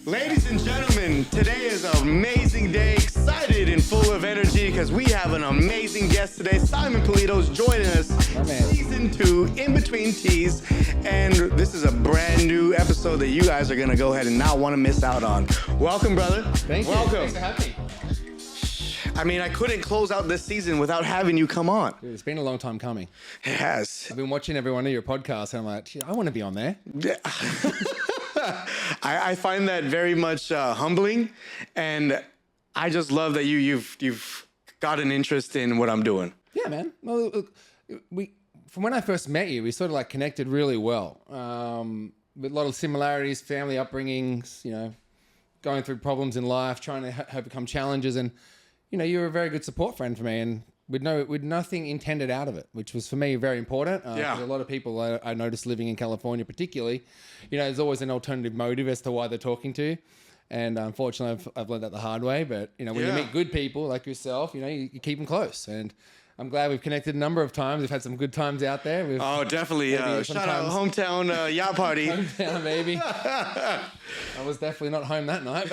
Ladies and gentlemen, today is an amazing day, excited and full of energy because we have an amazing guest today. Simon Polito's joining us, season 2, In Between Teas, and this is a brand new episode that you guys are going to go ahead and not want to miss out on. Welcome, brother. Thank you. Welcome. Thanks for having me. I mean, I couldn't close out this season without having you come on. Dude, it's been a long time coming. It has. I've been watching every one of your podcasts, and I'm like, I want to be on there. Yeah. I find that very much humbling, and I just love that you've got an interest in what I'm doing. Yeah, man. Well, look, from when I first met you, we sort of like connected really well. With a lot of similarities, family upbringings, going through problems in life, trying to overcome challenges, and you were a very good support friend for me, and with nothing intended out of it, which was for me very important. Yeah. A lot of people I noticed living in California, particularly, there's always an alternative motive as to why they're talking to you. And unfortunately, I've learned that the hard way. But when you meet good people like yourself, you keep them close. And I'm glad we've connected a number of times. We've had some good times out there. Oh, definitely. Shout out hometown yacht party. Hometown, baby. I was definitely not home that night.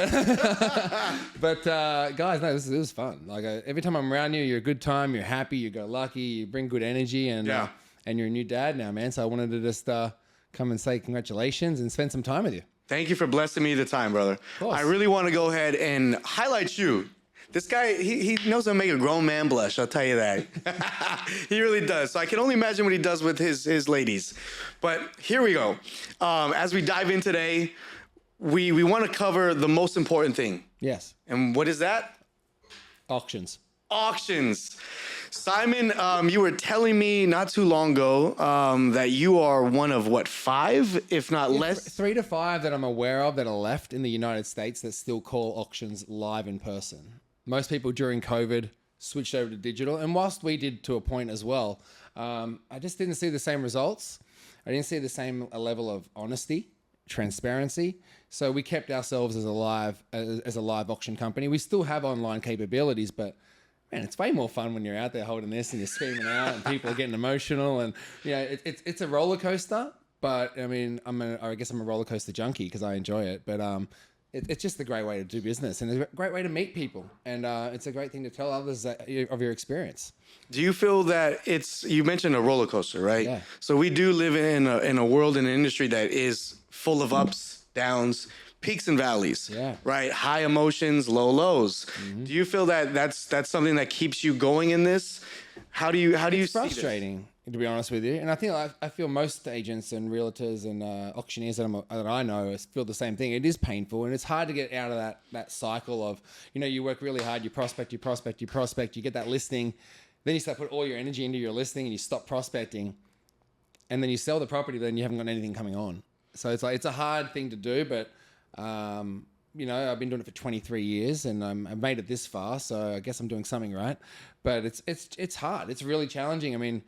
But guys, no, it was fun. Like every time I'm around you, you're a good time. You're happy. You go lucky. You bring good energy. And you're a new dad now, man. So I wanted to just come and say congratulations and spend some time with you. Thank you for blessing me the time, brother. I really want to go ahead and highlight you. This guy, he knows how to make a grown man blush, I'll tell you that. He really does. So I can only imagine what he does with his ladies. But here we go. As we dive in today, we want to cover the most important thing. Yes. And what is that? Auctions. Auctions. Simon, you were telling me not too long ago that you are one of, 5, if not less? 3 to 5 that I'm aware of that are left in the United States that still call auctions live in person. Most people during COVID switched over to digital. And whilst we did to a point as well, I just didn't see the same results. I didn't see the same level of honesty, transparency. So we kept ourselves as a live auction company. We still have online capabilities, but man, it's way more fun when you're out there holding this and you're screaming out and people are getting emotional. And it's a roller coaster. But I mean, I guess I'm a roller coaster junkie because I enjoy it. But it's just a great way to do business and a great way to meet people. And it's a great thing to tell others of your experience. Do you feel that you mentioned a roller coaster, right? Yeah. So we do live in a world, in an industry that is full of ups, downs, peaks and valleys, right? High emotions, low lows. Mm-hmm. Do you feel that that's something that keeps you going in this? How do you see this? It's frustrating, to be honest with you. And I think I feel most agents and realtors and auctioneers that I know feel the same thing. It is painful and it's hard to get out of that cycle of, you work really hard, you prospect, you get that listing, then you start put all your energy into your listing and you stop prospecting and then you sell the property, then you haven't got anything coming on. So it's a hard thing to do, but I've been doing it for 23 years and I've made it this far, so I guess I'm doing something right. But it's hard. It's really challenging. I mean,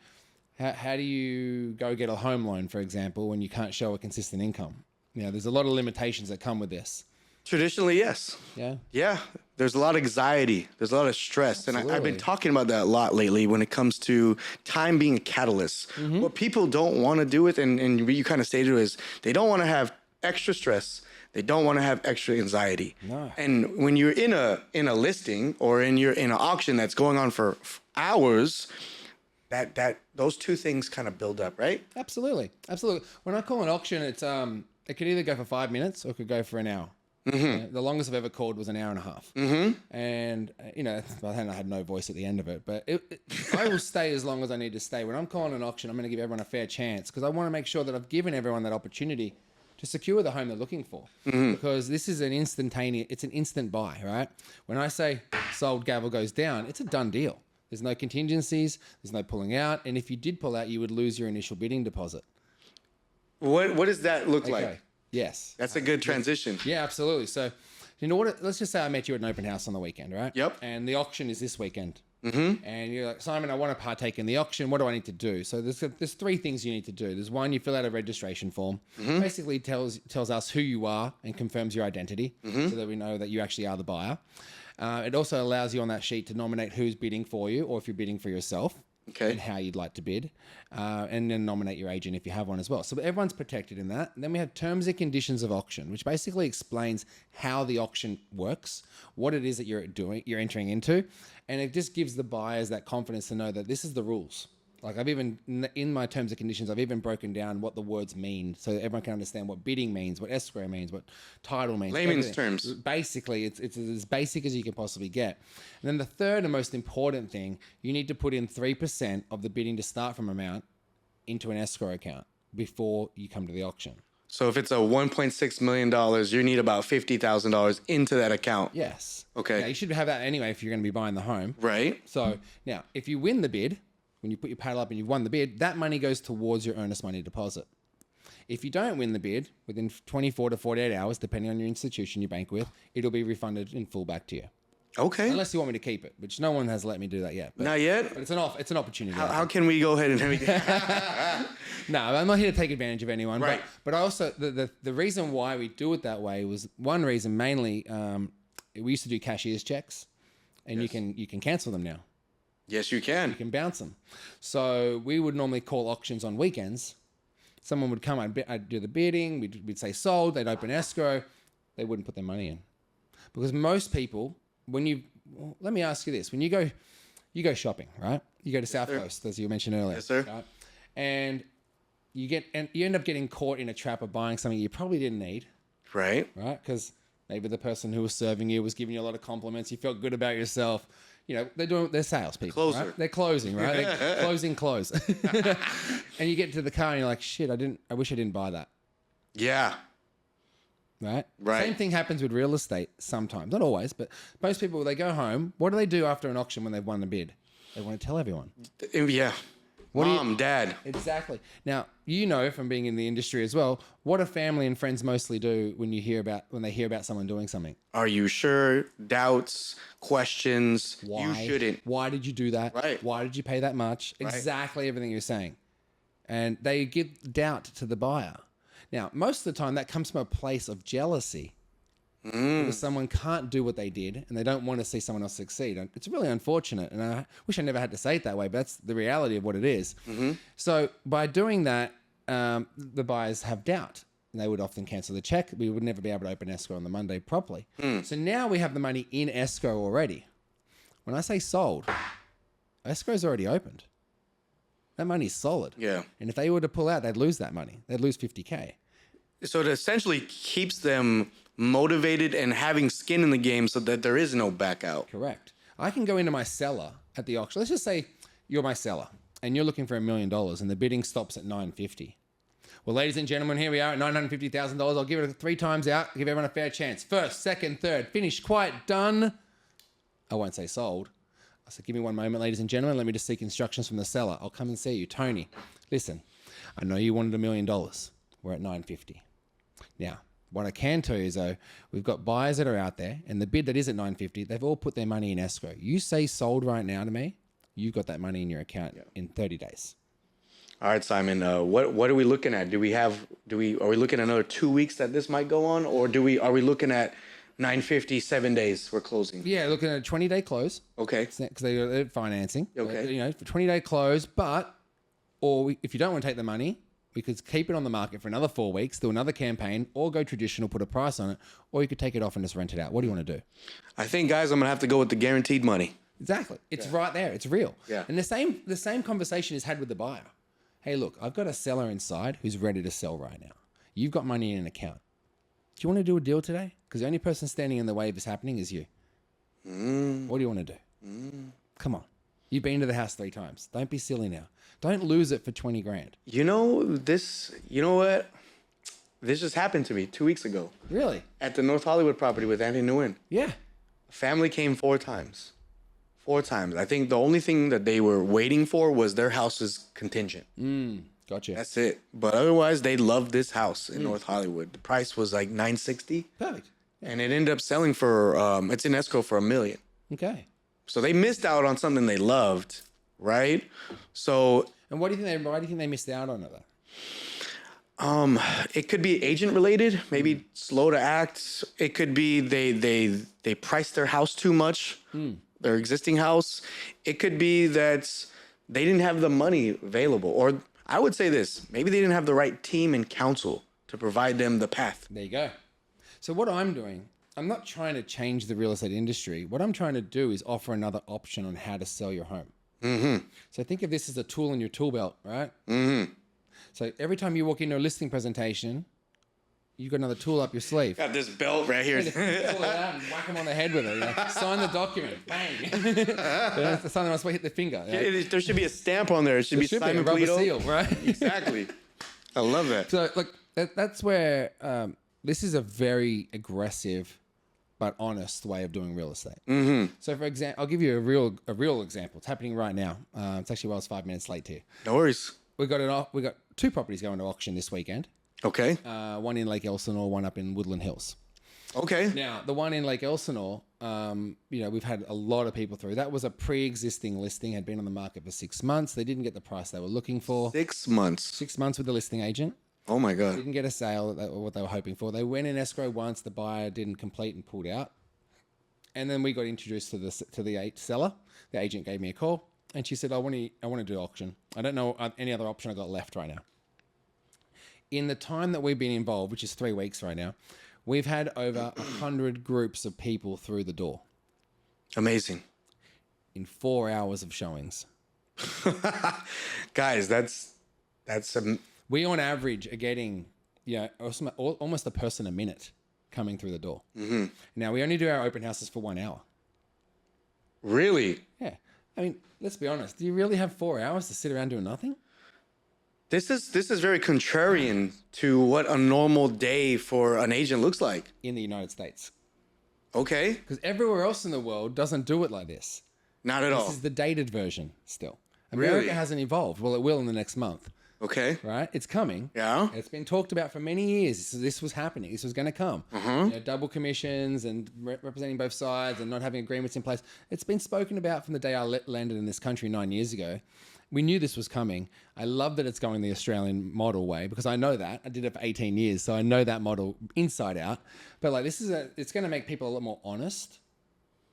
how do you go get a home loan, for example, when you can't show a consistent income? There's a lot of limitations that come with this. Traditionally, yes. Yeah. Yeah. There's a lot of anxiety. There's a lot of stress. Absolutely. And I've been talking about that a lot lately when it comes to time being a catalyst. Mm-hmm. What people don't want to do with, and what you kind of stated is they don't want to have extra stress. They don't want to have extra anxiety. No. And when you're in a listing or in an auction that's going on for hours, that those two things kind of build up, right? Absolutely. When I call an auction, it's it could either go for 5 minutes or it could go for an hour. Mm-hmm. The longest I've ever called was an hour and a half. Mm-hmm. And, by then I had no voice at the end of it. But I will stay as long as I need to stay. When I'm calling an auction, I'm going to give everyone a fair chance because I want to make sure that I've given everyone that opportunity to secure the home they're looking for. Mm-hmm. Because this is it's an instant buy, right? When I say sold, gavel goes down, it's a done deal. There's no contingencies, there's no pulling out. And if you did pull out, you would lose your initial bidding deposit. What does that look like? Yes. That's a good transition. Yeah, absolutely. So, let's just say I met you at an open house on the weekend, right? Yep. And the auction is this weekend. Mm-hmm. And you're like, Simon, I want to partake in the auction. What do I need to do? So there's 3 things you need to do. There's one, you fill out a registration form. Mm-hmm. Basically tells us who you are and confirms your identity so that we know that you actually are the buyer. It also allows you on that sheet to nominate who's bidding for you or if you're bidding for yourself. Okay. and how you'd like to bid, and then nominate your agent if you have one as well. So everyone's protected in that. And then we have terms and conditions of auction, which basically explains how the auction works, what it is that you're entering into, and it just gives the buyers that confidence to know that this is the rules. Like I've even, in my terms and conditions, I've even broken down what the words mean so that everyone can understand what bidding means, what escrow means, what title means. Layman's terms. Basically, it's as basic as you can possibly get. And then the third and most important thing, you need to put in 3% of the bidding to start from amount into an escrow account before you come to the auction. So if it's a $1.6 million, you need about $50,000 into that account. Yes. Okay. Yeah, you should have that anyway if you're going to be buying the home. Right. So now, if you win the bid, when you put your paddle up and you've won the bid, that money goes towards your earnest money deposit. If you don't win the bid, within 24 to 48 hours, depending on your institution you bank with, it'll be refunded in full back to you. Okay. Unless you want me to keep it, which no one has let me do that yet. But, Not yet? But it's an opportunity. How can we go ahead and No, I'm not here to take advantage of anyone. Right. But I also, the reason why we do it that way was one reason mainly, we used to do cashier's checks, and you can cancel them now. Yes, you can. You can bounce them. So we would normally call auctions on weekends. Someone would come, I'd do the bidding, we'd say sold, they'd open escrow, they wouldn't put their money in. Because most people, let me ask you this, when you go shopping, right? You go to South Coast, as you mentioned earlier. Yes, sir. Right? And you end up getting caught in a trap of buying something you probably didn't need. Right. Right? Because maybe the person who was serving you was giving you a lot of compliments, you felt good about yourself. You know, they're salespeople. Closer. Right? They're closing, right? They're closing close. And you get to the car and you're like, shit, I wish I didn't buy that. Yeah. Right? Right. Same thing happens with real estate sometimes. Not always, but most people, they go home. What do they do after an auction when they've won the bid? They want to tell everyone. Yeah. Mom, Dad. Exactly. Now, you know from being in the industry as well, what do family and friends mostly do when they hear about someone doing something? Are you sure? Doubts, questions. Why? You shouldn't. Why did you do that? Right. Why did you pay that much? Right. Exactly everything you're saying. And they give doubt to the buyer. Now, most of the time that comes from a place of jealousy. Because someone can't do what they did and they don't want to see someone else succeed. It's really unfortunate. And I wish I never had to say it that way, but that's the reality of what it is. So by doing that, the buyers have doubt. And they would often cancel the check. We would never be able to open escrow on the Monday properly. So now we have the money in escrow already. When I say sold, escrow's already opened. That money's solid. Yeah. And if they were to pull out, they'd lose that money. They'd lose $50K. So it essentially keeps them motivated and having skin in the game so that there is no back out. Correct. I can go into my seller at the auction. Let's just say you're my seller and you're looking for $1 million and the bidding stops at $950. Well, ladies and gentlemen, here we are at $950,000. I'll give it 3 times out, give everyone a fair chance. First, second, third, finished, quite done. I won't say sold. I said, give me one moment, ladies and gentlemen. Let me just seek instructions from the seller. I'll come and see you. Tony, listen, I know you wanted $1 million. We're at $950. Now, what I can tell you is, though, we've got buyers that are out there, and the bid that is at $950, they've all put their money in escrow. You say sold right now to me, you've got that money in your account in 30 days. All right, Simon. What are we looking at? Are we looking at another 2 weeks that this might go on, or are we looking at 950, 7 days we're closing? Yeah, looking at a 20-day close. Okay. Because they're financing. Okay. For 20-day close, if you don't want to take the money, we could keep it on the market for another 4 weeks, do another campaign, or go traditional, put a price on it, or you could take it off and just rent it out. What do you want to do? I think, guys, I'm going to have to go with the guaranteed money. Exactly. It's right there. It's real. Yeah. And the same conversation is had with the buyer. Hey, look, I've got a seller inside who's ready to sell right now. You've got money in an account. Do you want to do a deal today? Because the only person standing in the way of this happening is you. What do you want to do? Come on. You've been to the house 3 times. Don't be silly now. Don't lose it for 20 grand. You know what? This just happened to me 2 weeks ago. Really? At the North Hollywood property with Andy Nguyen. Yeah. Family came 4 times. 4 times. I think the only thing that they were waiting for was their house's contingent. Gotcha. That's it. But otherwise, they loved this house in North Hollywood. The price was like $960. Perfect. And it ended up selling for, it's in escrow for $1 million. Okay. So they missed out on something they loved, right? So. And why do you think they missed out on it though? It could be agent related, maybe slow to act. It could be they priced their house too much, their existing house. It could be that they didn't have the money available. Or I would say this, maybe they didn't have the right team and counsel to provide them the path. There you go. So what I'm doing, I'm not trying to change the real estate industry. What I'm trying to do is offer another option on how to sell your home. Mm-hmm. So think of this as a tool in your tool belt, right? Mm-hmm. So every time you walk into a listing presentation, you've got another tool up your sleeve. Got this belt right here. Pull it out and whack them on the head with it. You know? Sign the document. Bang. Something else, hit the finger. You know? There should be a stamp on there. It should be Simon a rubber Polito. seal, right? Exactly. I love that. So, look, that's where this is a very aggressive but honest way of doing real estate. Mm-hmm. So, for example, I'll give you a real example. It's happening right now. It's actually, I was 5 minutes late here. No worries. We got 2 properties going to auction this weekend. Okay. One in Lake Elsinore, one up in Woodland Hills. Okay. Now, the one in Lake Elsinore, we've had a lot of people through. That was a pre-existing listing, had been on the market for 6 months. They didn't get the price they were looking for. 6 months. 6 months with the listing agent. Oh my God. Didn't get a sale, what they were hoping for. They went in escrow once, the buyer didn't complete and pulled out. And then we got introduced to the seller. The agent gave me a call and she said, I want to do auction. I don't know any other option I got left right now. In the time that we've been involved, which is 3 weeks right now, we've had over 100 groups of people through the door. Amazing. In 4 hours of showings. Guys, that's we on average are getting almost a person a minute coming through the door. Mm-hmm. Now, we only do our open houses for 1 hour. Really? Yeah. I mean, let's be honest. Do you really have 4 hours to sit around doing nothing? This is very contrarian to what a normal day for an agent looks like. In the United States. Okay. Because everywhere else in the world doesn't do it like this. Not at all. This is the dated version still. America hasn't evolved. Well, it will in the next month. Okay. Right? It's coming. Yeah. It's been talked about for many years. This was happening. This was going to come. Double commissions and representing both sides and not having agreements in place. It's been spoken about from the day I landed in this country 9 years ago. We knew this was coming. I love that it's going the Australian model way because I know that. I did it for 18 years, so I know that model inside out. But like it's going to make people a lot more honest,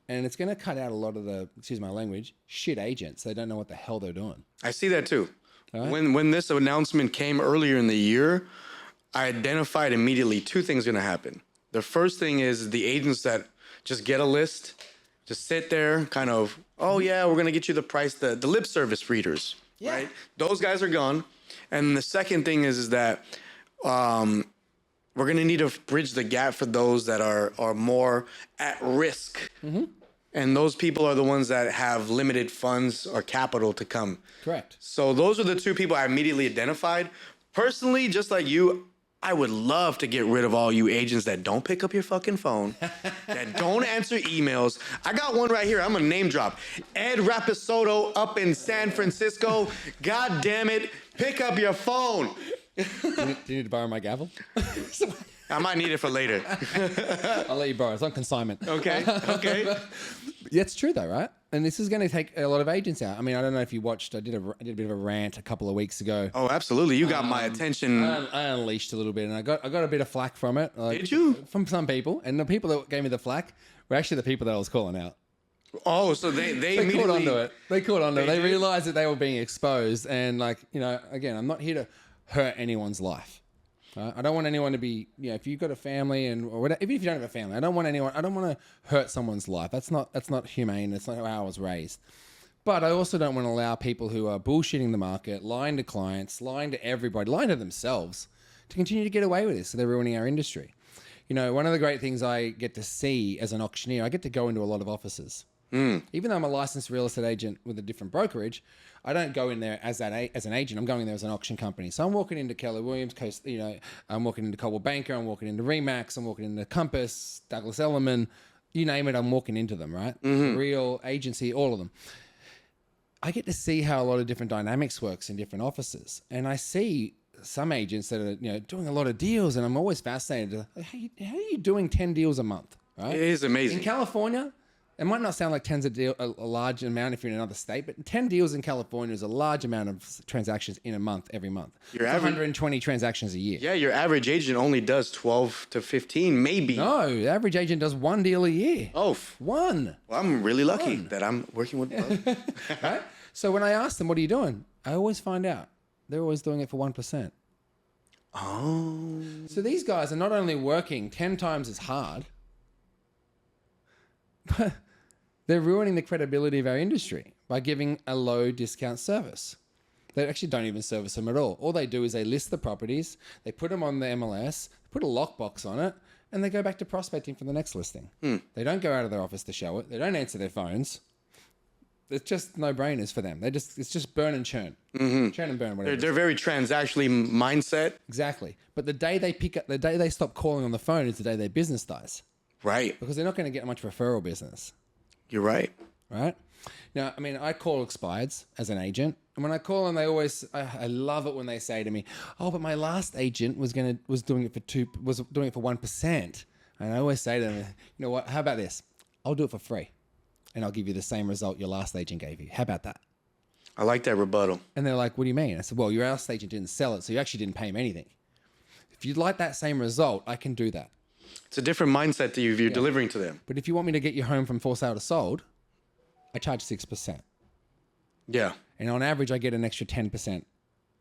and it's going to cut out a lot of the, excuse my language, shit agents. They don't know what the hell they're doing. I see that too. Right? When this announcement came earlier in the year, I identified immediately 2 things going to happen. The first thing is the agents that just get a list, just sit there, kind of, oh yeah, we're gonna get you the price, the lip service readers, right? Those guys are gone. And the second thing is that we're gonna need to bridge the gap for those that are more at risk. Mm-hmm. And those people are the ones that have limited funds or capital to come. Correct. So those are the 2 people I immediately identified. Personally, just like you, I would love to get rid of all you agents that don't pick up your fucking phone, that don't answer emails. I got one right here. I'm gonna name drop. Ed Rapisotto up in San Francisco. God damn it, pick up your phone. Do you need to borrow my gavel? I might need it for later. I'll let you borrow it. It's on consignment. Okay. Yeah, it's true though, right? And this is going to take a lot of agents out. I mean, I don't know if you watched. I did a bit of a rant a couple of weeks ago. Oh, absolutely. You got my attention. I unleashed a little bit, and I got a bit of flack from it. Did you? From some people, and the people that gave me the flack were actually the people that I was calling out. Oh, so they caught onto it. They caught onto it. They did? realized that they were being exposed, and again, I'm not here to hurt anyone's life. I don't want anyone to be, if you've got a family or whatever, even if you don't have a family, I don't want to hurt someone's life. That's not humane. That's not how I was raised. But I also don't want to allow people who are bullshitting the market, lying to clients, lying to everybody, lying to themselves to continue to get away with this. So they're ruining our industry. One of the great things I get to see as an auctioneer, I get to go into a lot of offices. Even though I'm a licensed real estate agent with a different brokerage, I don't go in there as an agent. I'm going there as an auction company. So I'm walking into Keller Williams, I'm walking into Coldwell Banker, I'm walking into Remax, I'm walking into Compass, Douglas Elliman, you name it, I'm walking into them, right? Real agency, all of them. I get to see how a lot of different dynamics works in different offices. And I see some agents that are doing a lot of deals, and I'm always fascinated. How are you doing 10 deals a month, right? It is amazing. In California, it might not sound like 10's a large amount if you're in another state, but 10 deals in California is a large amount of transactions in a month, every month. It's 120 transactions a year. Yeah, your average agent only does 12 to 15, maybe. No, the average agent does 1 deal a year. Oh. One. Well, I'm really lucky that I'm working with both. Right? So when I ask them, what are you doing? I always find out they're always doing it for 1%. Oh. So these guys are not only working 10 times as hard, but they're ruining the credibility of our industry by giving a low discount service. They actually don't even service them at all. All they do is they list the properties, they put them on the MLS, put a lockbox on it, and they go back to prospecting for the next listing. They don't go out of their office to show it. They don't answer their phones. It's just no-brainers for them. It's just burn and churn. Churn and burn, whatever. They're very transactionally mindset. Exactly. But the day they stop calling on the phone is the day their business dies. Right. Because they're not going to get much referral business. You're right. Right? Now, I mean, I call expireds as an agent. And when I call them, I love it when they say to me, "Oh, but my last agent was doing it for 1%." And I always say to them, "You know what? How about this? I'll do it for free. And I'll give you the same result your last agent gave you. How about that?" I like that rebuttal. And they're like, "What do you mean?" I said, "Well, your last agent didn't sell it, so you actually didn't pay him anything. If you'd like that same result, I can do that. It's a different mindset that you're delivering to them. But if you want me to get your home from for sale to sold, I charge 6%. Yeah. And on average, I get an extra 10%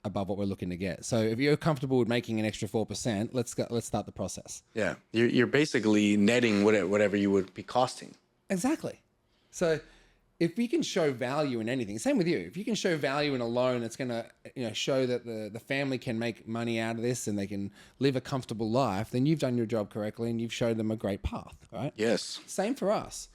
above what we're looking to get. So if you're comfortable with making an extra 4%, let's start the process." Yeah. You're basically netting whatever you would be costing. Exactly. So if we can show value in anything, same with you. If you can show value in a loan that's going to show that the family can make money out of this and they can live a comfortable life, then you've done your job correctly and you've showed them a great path, right? Yes. Same for us.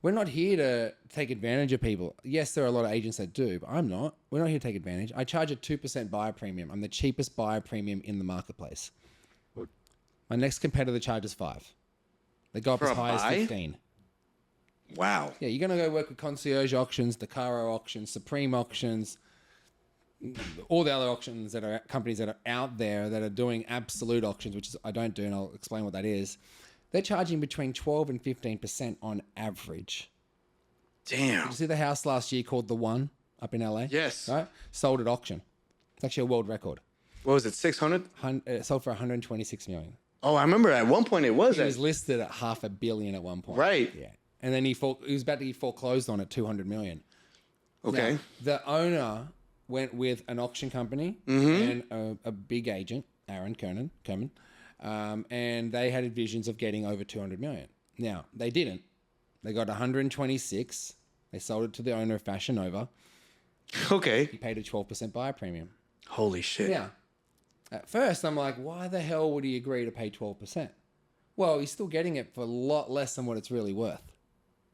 We're not here to take advantage of people. Yes, there are a lot of agents that do, but I'm not. We're not here to take advantage. I charge a 2% buyer premium. I'm the cheapest buyer premium in the marketplace. My next competitor charges 5%. They go up For as a high buy? as 15%. Wow. Yeah, you're going to go work with Concierge Auctions, Decaro Auctions, Supreme Auctions, all the other auctions that are companies that are out there that are doing absolute auctions, which is I don't do, and I'll explain what that is. They're charging between 12 and 15% on average. Damn. Did you see the house last year called The One up in LA? Yes. Right? Sold at auction. It's actually a world record. What was it, 600? It sold for 126 million. Oh, I remember at one point it was. It was listed at $500 million at one point. Right. Yeah. And then he was about to get foreclosed on at 200 million. Okay. Now, the owner went with an auction company and a big agent, Aaron Kerman, and they had visions of getting over 200 million. Now, they didn't. They got 126. They sold it to the owner of Fashion Nova. Okay. He paid a 12% buyer premium. Holy shit. Now, at first, I'm like, why the hell would he agree to pay 12%? Well, he's still getting it for a lot less than what it's really worth.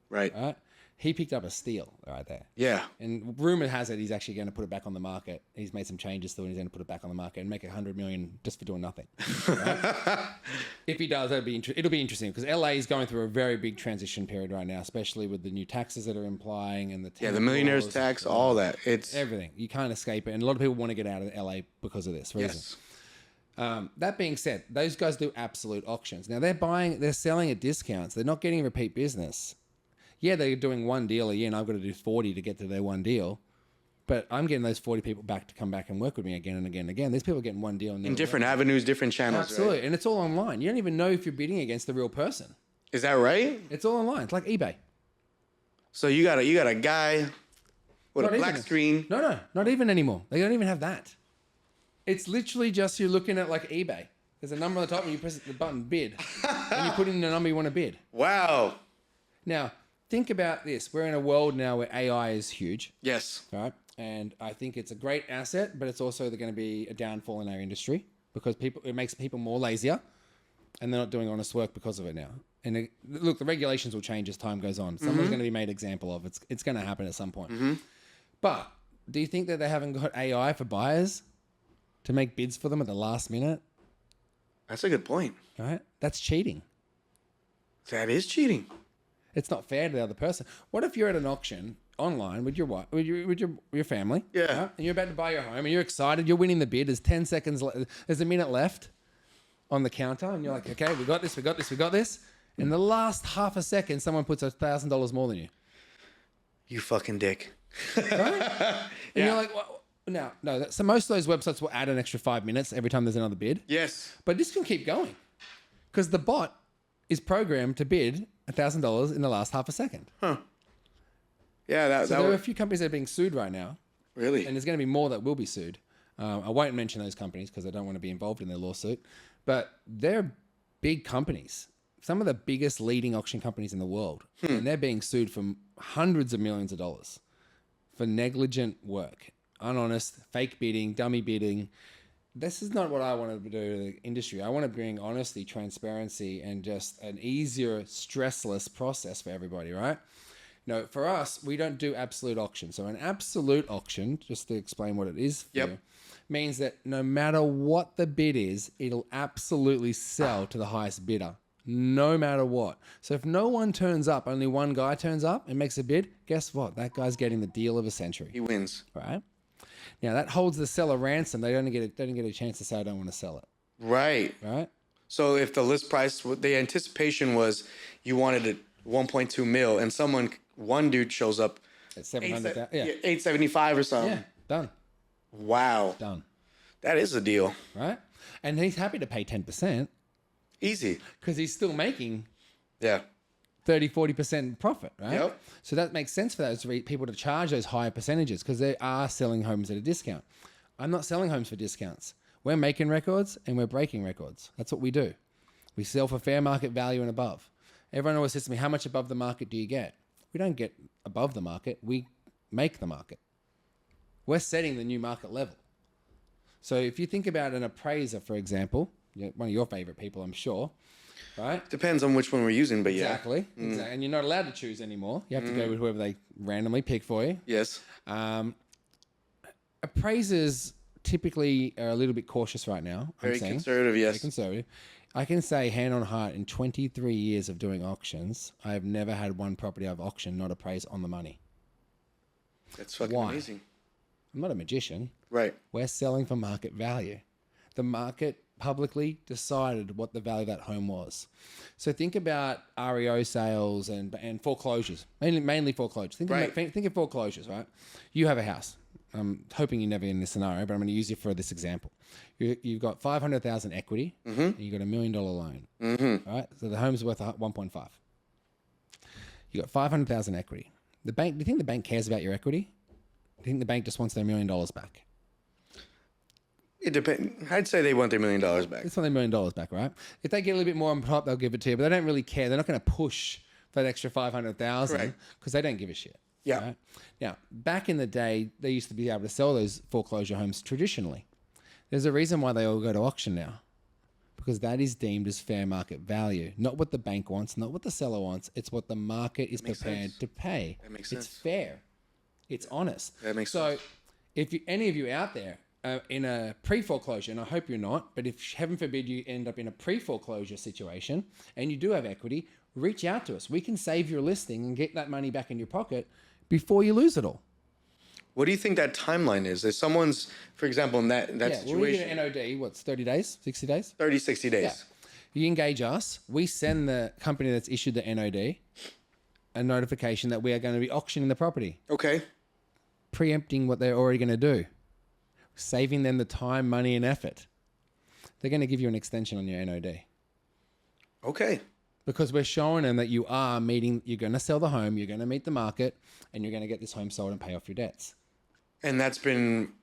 Right. Right? He picked up a steal right there. Yeah. And rumor has it he's actually going to put it back on the market. He's made some changes to it. He's going to put it back on the market and make $100 million just for doing nothing. Right? If he does, it'll be interesting because LA is going through a very big transition period right now, especially with the new taxes that are implying and the millionaire's tax, all that. It's everything. You can't escape it. And a lot of people want to get out of LA because of this reason. yes. That being said, those guys do absolute auctions. Now they're selling at discounts. They're not getting repeat business. Yeah, they're doing one deal a year and I've got to do 40 to get to their one deal. But I'm getting those 40 people back to come back and work with me again and again and again. These people are getting one deal. In different avenues, different channels. Absolutely. Right? And it's all online. You don't even know if you're bidding against the real person. Is that right? It's all online. It's like eBay. So you got a guy with a black screen. No, not even anymore. They don't even have that. It's literally just you're looking at like eBay. There's a number on the top and you press the button bid. And you put in the number you want to bid. Wow. Now, think about this. We're in a world now where AI is huge. Yes. Right? And I think it's a great asset, but it's also going to be a downfall in our industry because it makes people more lazier and they're not doing honest work because of it now. And look, the regulations will change as time goes on. Someone's going to be made example of. It's going to happen at some point. But do you think that they haven't got AI for buyers to make bids for them at the last minute? That's a good point. Right? That's cheating. That is cheating. It's not fair to the other person. What if you're at an auction online with your wife, with your family? Yeah. Right? And you're about to buy your home and you're excited. You're winning the bid. There's 10 seconds. There's a minute left on the counter, and you're like, okay, we got this. In the last half a second, someone puts $1,000 more than you. You fucking dick. Right? And you're like, well, no. So most of those websites will add an extra 5 minutes every time there's another bid. Yes. But this can keep going because the bot is programmed to bid $1,000 in the last half a second. Huh. Yeah, So there are a few companies that are being sued right now. really. And there's going to be more that will be sued. I won't mention those companies because I don't want to be involved in their lawsuit. But they're big companies. Some of the biggest leading auction companies in the world. And they're being sued for hundreds of millions of dollars for negligent work, unhonest, fake bidding, dummy bidding. This is not what I want to do to the industry. I want to bring honesty, transparency, and just an easier, stressless process for everybody, right? No, for us, we don't do absolute auction. So an absolute auction, just to explain what it is for you, means that no matter what the bid is, it'll absolutely sell to the highest bidder, no matter what. So if no one turns up, only one guy turns up and makes a bid, guess what? That guy's getting the deal of a century. He wins. Right? Now, that holds the seller ransom. They don't get a chance to say, I don't want to sell it. Right. Right? So if the list price, the anticipation was you wanted it 1.2 mil, and one dude shows up At 700,000. Yeah. 875 or something. Yeah. Done. Wow. Done. That is a deal. Right? And he's happy to pay 10% Easy. because he's still making Yeah. 30, 40% profit, right? Yep. So that makes sense for those people to charge those higher percentages because they are selling homes at a discount. I'm not selling homes for discounts. We're making records and we're breaking records. That's what we do. We sell for fair market value and above. Everyone always says to me, how much above the market do you get? We don't get above the market. We make the market. We're setting the new market level. So if you think about an appraiser, for example, one of your favorite people, I'm sure, right? Depends on which one we're using, but yeah. Exactly. And you're not allowed to choose anymore. You have to go with whoever they randomly pick for you. Yes. Appraisers typically are a little bit cautious right now. Very conservative, yes. Very conservative. I can say hand on heart, in 23 years of doing auctions, I have never had one property I've auctioned not appraised on the money. That's fucking Why? amazing. I'm not a magician. Right. We're selling for market value. The market publicly decided what the value of that home was. So think about REO sales and foreclosures, mainly foreclosures. Think of foreclosures, right? You have a house. I'm hoping you're never in this scenario, but I'm going to use you for this example. You've got 500,000 equity, and you've got $1 million loan. Right? So the home's worth 1.5. You got 500,000 equity. The bank. Do you think the bank cares about your equity? Do you think the bank just wants their $1 million back? It depends. I'd say they want their $1 million back. It's not their $1 million back, right? If they get a little bit more on top, they'll give it to you, but they don't really care. They're not going to push for that extra 500,000 because they don't give a shit. Yeah. Right? Now, back in the day, they used to be able to sell those foreclosure homes traditionally. There's a reason why they all go to auction now, because that is deemed as fair market value. Not what the bank wants, not what the seller wants. It's what the market is prepared to pay. That makes sense. It's fair. It's honest. That makes sense. So if any of you out there in a pre-foreclosure, and I hope you're not, but if heaven forbid you end up in a pre-foreclosure situation and you do have equity, reach out to us. We can save your listing and get that money back in your pocket before you lose it all. What do you think that timeline is? If someone's, for example, in that situation, we get an NOD, what's 30 days, 60 days? 30, 60 days. Yeah. You engage us. We send the company that's issued the NOD a notification that we are going to be auctioning the property, Okay. preempting what they're already going to do, saving them the time, money, and effort. They're going to give you an extension on your NOD. Okay. Because we're showing them that you're going to sell the home, you're going to meet the market, and you're going to get this home sold and pay off your debts. And that's been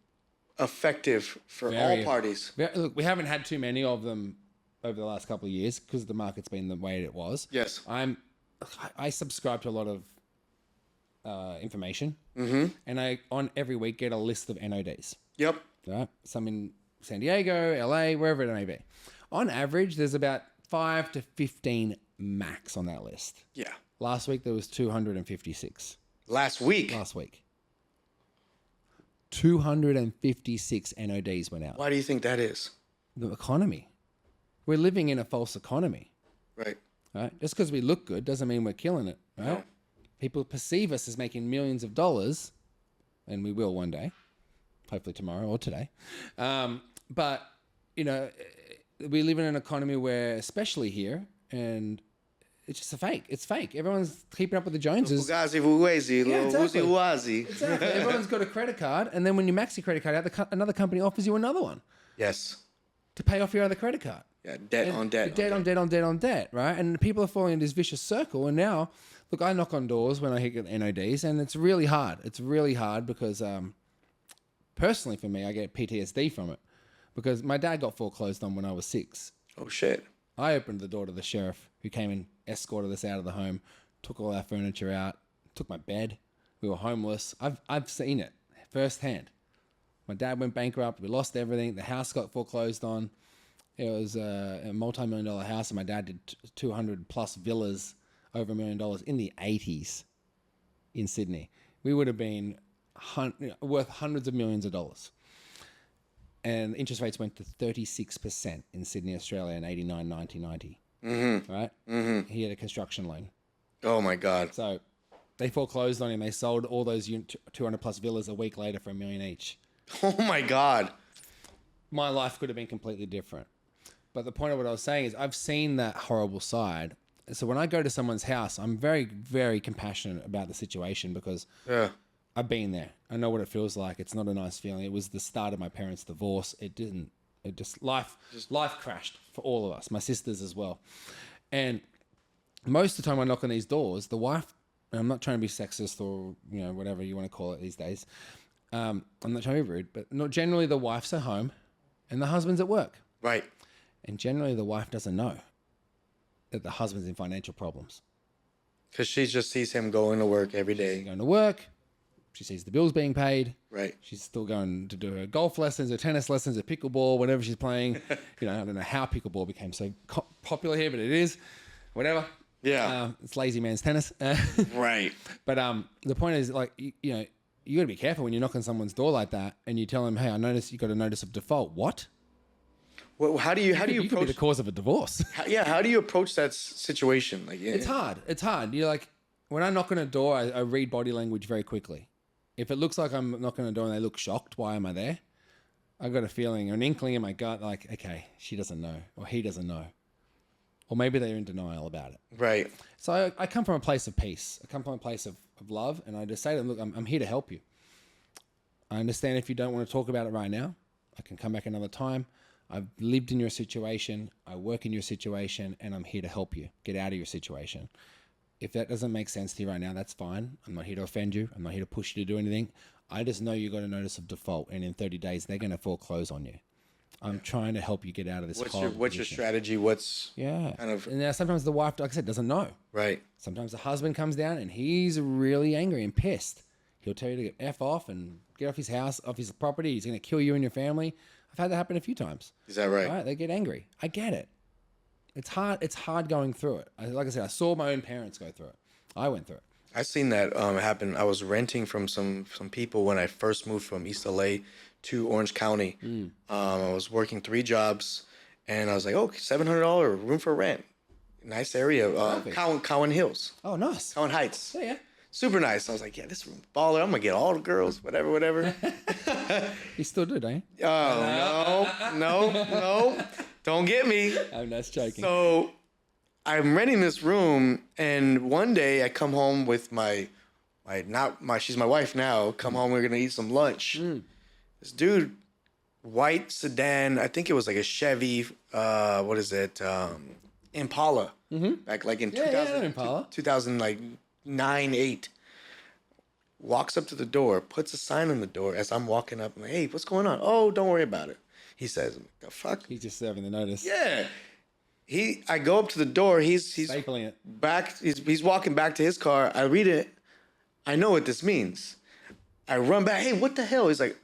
effective for all parties. Look, we haven't had too many of them over the last couple of years because the market's been the way it was. Yes. I subscribe to a lot of information, and I on every week get a list of NODs. Yep. Right? Some in San Diego, LA, wherever it may be. On average, there's about 5 to 15 max on that list. Yeah. Last week there was 256. Last week. 256 NODs went out. Why do you think that is? The economy. We're living in a false economy. Right. Right? Just because we look good doesn't mean we're killing it. Right? No. People perceive us as making millions of dollars, and we will one day, hopefully tomorrow or today. But, we live in an economy where, especially here, and it's just fake. It's fake. Everyone's keeping up with the Joneses. Fugazi, fugazi, exactly. woozy-wazi. Exactly. Everyone's got a credit card, and then when you max your credit card out, another company offers you another one Yes. to pay off your other credit card. Yeah, debt on debt. Debt on debt on debt on debt, right? And people are falling into this vicious circle. And now, look, I knock on doors when I hit NODs, and it's really hard. It's really hard because, personally for me, I get PTSD from it because my dad got foreclosed on when I was 6. Oh, shit. I opened the door to the sheriff who came and escorted us out of the home, took all our furniture out, took my bed. We were homeless. I've seen it firsthand. My dad went bankrupt. We lost everything. The house got foreclosed on. It was a multi-million-dollar house, and my dad did 200-plus villas over $1 million in the 80s in Sydney. We would have been worth hundreds of millions of dollars. And interest rates went to 36% in Sydney, Australia in 89, 90, 90. Mm-hmm. Right? Mm-hmm. He had a construction loan. Oh, my God. So they foreclosed on him. They sold all those 200-plus villas a week later for $1 million each. Oh, my God. My life could have been completely different. But the point of what I was saying is I've seen that horrible side. So when I go to someone's house, I'm very, very compassionate about the situation because I've been there. I know what it feels like. It's not a nice feeling. It was the start of my parents' divorce. Life crashed for all of us, my sisters as well. And most of the time I knock on these doors, the wife, and I'm not trying to be sexist or, whatever you want to call it these days. I'm not trying to be rude, but generally the wife's at home and the husband's at work. Right. And generally the wife doesn't know that the husband's in financial problems. Because she just sees him going to work every day. She's going to work. She sees the bills being paid. Right. She's still going to do her golf lessons, her tennis lessons, her pickleball, whatever she's playing. I don't know how pickleball became so popular here, but it is. Whatever. Yeah. It's lazy man's tennis. Right. But the point is, like, you got to be careful when you knock on someone's door like that and you tell them, hey, I noticed you got a notice of default. What? Well, how do you approach? Could be the cause of a divorce. How do you approach that situation? Like, It's hard. It's hard. You're like, when I knock on a door, I read body language very quickly. If it looks like I'm knocking on a door and they look shocked, why am I there? I got a feeling, an inkling in my gut, like, okay, she doesn't know, or he doesn't know, or maybe they're in denial about it. Right. So I come from a place of peace. I come from a place of love, and I just say to them, look, I'm here to help you. I understand if you don't want to talk about it right now. I can come back another time. I've lived in your situation. I work in your situation, and I'm here to help you get out of your situation. If that doesn't make sense to you right now, that's fine. I'm not here to offend you. I'm not here to push you to do anything. I just know you got a notice of default, and in 30 days, they're going to foreclose on you. I'm trying to help you get out of this. What's your strategy? What's kind of? And now sometimes the wife, like I said, doesn't know. Right. Sometimes the husband comes down and he's really angry and pissed. He'll tell you to get F off and get off his house, off his property. He's going to kill you and your family. I've had that happen a few times. Is that right? Right? They get angry. I get it. It's hard. It's hard going through it. Like I said, I saw my own parents go through it. I went through it. I've seen that happen. I was renting from some people when I first moved from East LA to Orange County. I was working 3 jobs, and I was like, $700 room for rent. Nice area. Cowan Hills. Oh, nice. Cowan Heights. Yeah. Super nice. I was like, yeah, this room baller. I'm going to get all the girls, whatever. You still do, don't you? Oh, no. Don't get me. I'm just joking. So I'm renting this room, and one day I come home with she's my wife now. Come home, we're going to eat some lunch. This dude, white sedan, I think it was like a Chevy, Impala. Back like in 2009, 8. Walks up to the door, puts a sign on the door as I'm walking up. I'm like, hey, what's going on? Oh, don't worry about it. He says, the fuck? He's just serving the notice. Yeah. I go up to the door. He's stapling it. Back. He's walking back to his car. I read it. I know what this means. I run back. Hey, what the hell? He's like,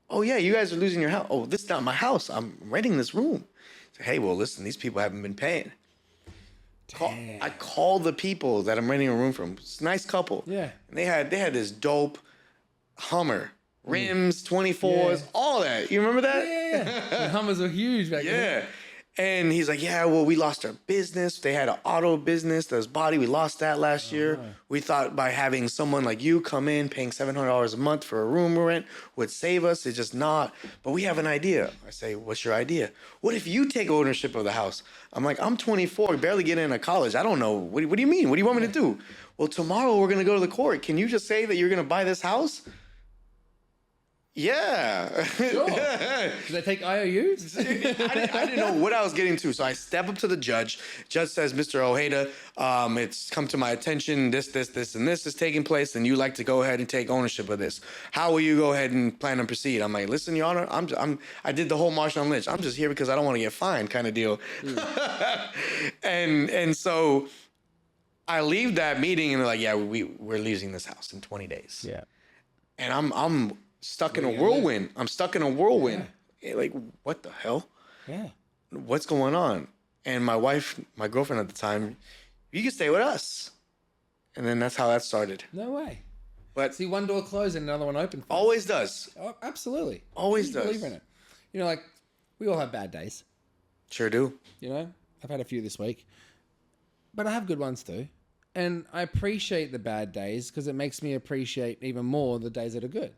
oh yeah, you guys are losing your house. Oh, this is not my house. I'm renting this room. I say, hey, well, listen, these people haven't been paying. I call the people that I'm renting a room from. It's a nice couple. Yeah. And they had this dope Hummer. Rims, 24s, all that. You remember that? Yeah. The Hummers were huge back then. Yeah. And he's like, yeah, well, we lost our business. They had an auto business. There's body. We lost that last year. We thought by having someone like you come in, paying $700 a month for a room rent would save us. It's just not. But we have an idea. I say, what's your idea? What if you take ownership of the house? I'm like, I'm 24, barely getting into college. I don't know. What do you mean? What do you want me to do? Well, tomorrow we're going to go to the court. Can you just say that you're going to buy this house? Yeah. Sure. Did they take IOUs? I didn't know what I was getting to. So I step up to the judge. Judge says, Mr. Ojeda, it's come to my attention, this, and this is taking place, and you like to go ahead and take ownership of this. How will you go ahead and plan and proceed? I'm like, listen, Your Honor, I did the whole Marshawn Lynch. I'm just here because I don't want to get fined kind of deal. And so I leave that meeting, and they're like, yeah, we're leaving this house in 20 days. Yeah. And I'm stuck in a whirlwind. I'm stuck in a whirlwind. Yeah. Like, what the hell? Yeah. What's going on? And my wife, my girlfriend at the time, you can stay with us. And then that's how that started. No way. But see, one door closed and another one opened. Always does. Oh, absolutely. Always does. Believe in it. You know, like, we all have bad days. Sure do. You know, I've had a few this week. But I have good ones too. And I appreciate the bad days because it makes me appreciate even more the days that are good.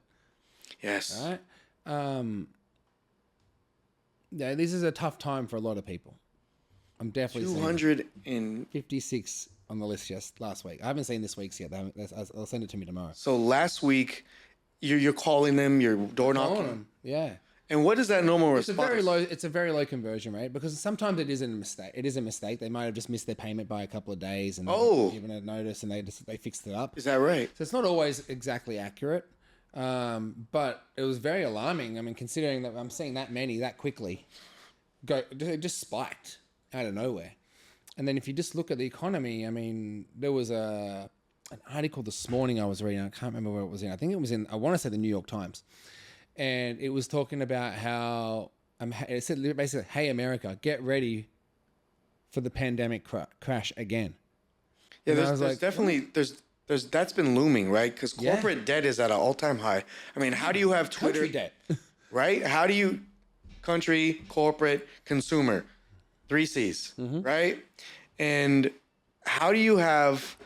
Yes. Right? Yeah, this is a tough time for a lot of people. I'm definitely 256 on the list last week. I haven't seen this week's yet. I'll send it to me tomorrow. So last week, you're calling them, you're door knocking them. Yeah. And what is that normal response? It's a very low conversion rate because sometimes it is a mistake. It is a mistake. They might have just missed their payment by a couple of days and given a notice and they fixed it up. Is that right? So it's not always exactly accurate. But it was very alarming. I mean, considering that I'm seeing that many that quickly just spiked out of nowhere. And then if you just look at the economy, I mean, there was an article this morning I was reading. I can't remember where it was in. I think it was in, I want to say the New York Times. And it was talking about how, it said basically, hey, America, get ready for the pandemic crash again. Yeah, there's that's been looming, right? Because corporate debt is at an all-time high. I mean, how do you have Twitter country debt, right? How do you country, corporate, consumer, 3 C's, right? And how do you have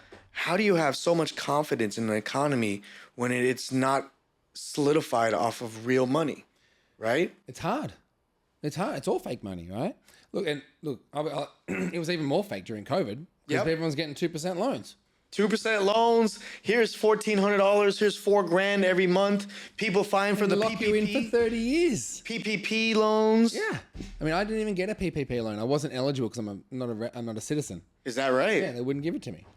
so much confidence in an economy when it's not solidified off of real money, right? It's hard. It's all fake money, right? Look, it was even more fake during COVID because everyone's getting 2% loans. 2% loans. Here's $1,400. Here's $4,000 every month. People fine for the lock PPP. You in for 30 years. PPP loans. Yeah, I mean, I didn't even get a PPP loan. I wasn't eligible because I'm not a citizen. Is that right? Yeah, they wouldn't give it to me.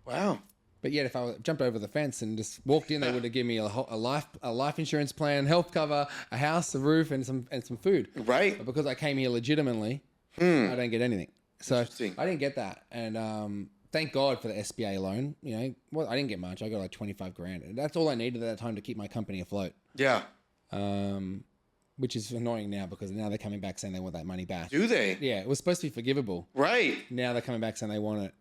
Wow. But yet, if I jumped over the fence and just walked in, they would have given me a life insurance plan, health cover, a house, a roof, and some food. Right. But because I came here legitimately, I don't get anything. So I didn't get that, and thank God for the SBA loan. You know, well, I didn't get much. I got like $25,000, and that's all I needed at that time to keep my company afloat. Yeah. Which is annoying now because now they're coming back saying they want that money back. Do they? Yeah, it was supposed to be forgivable. Right. Now they're coming back saying they want it,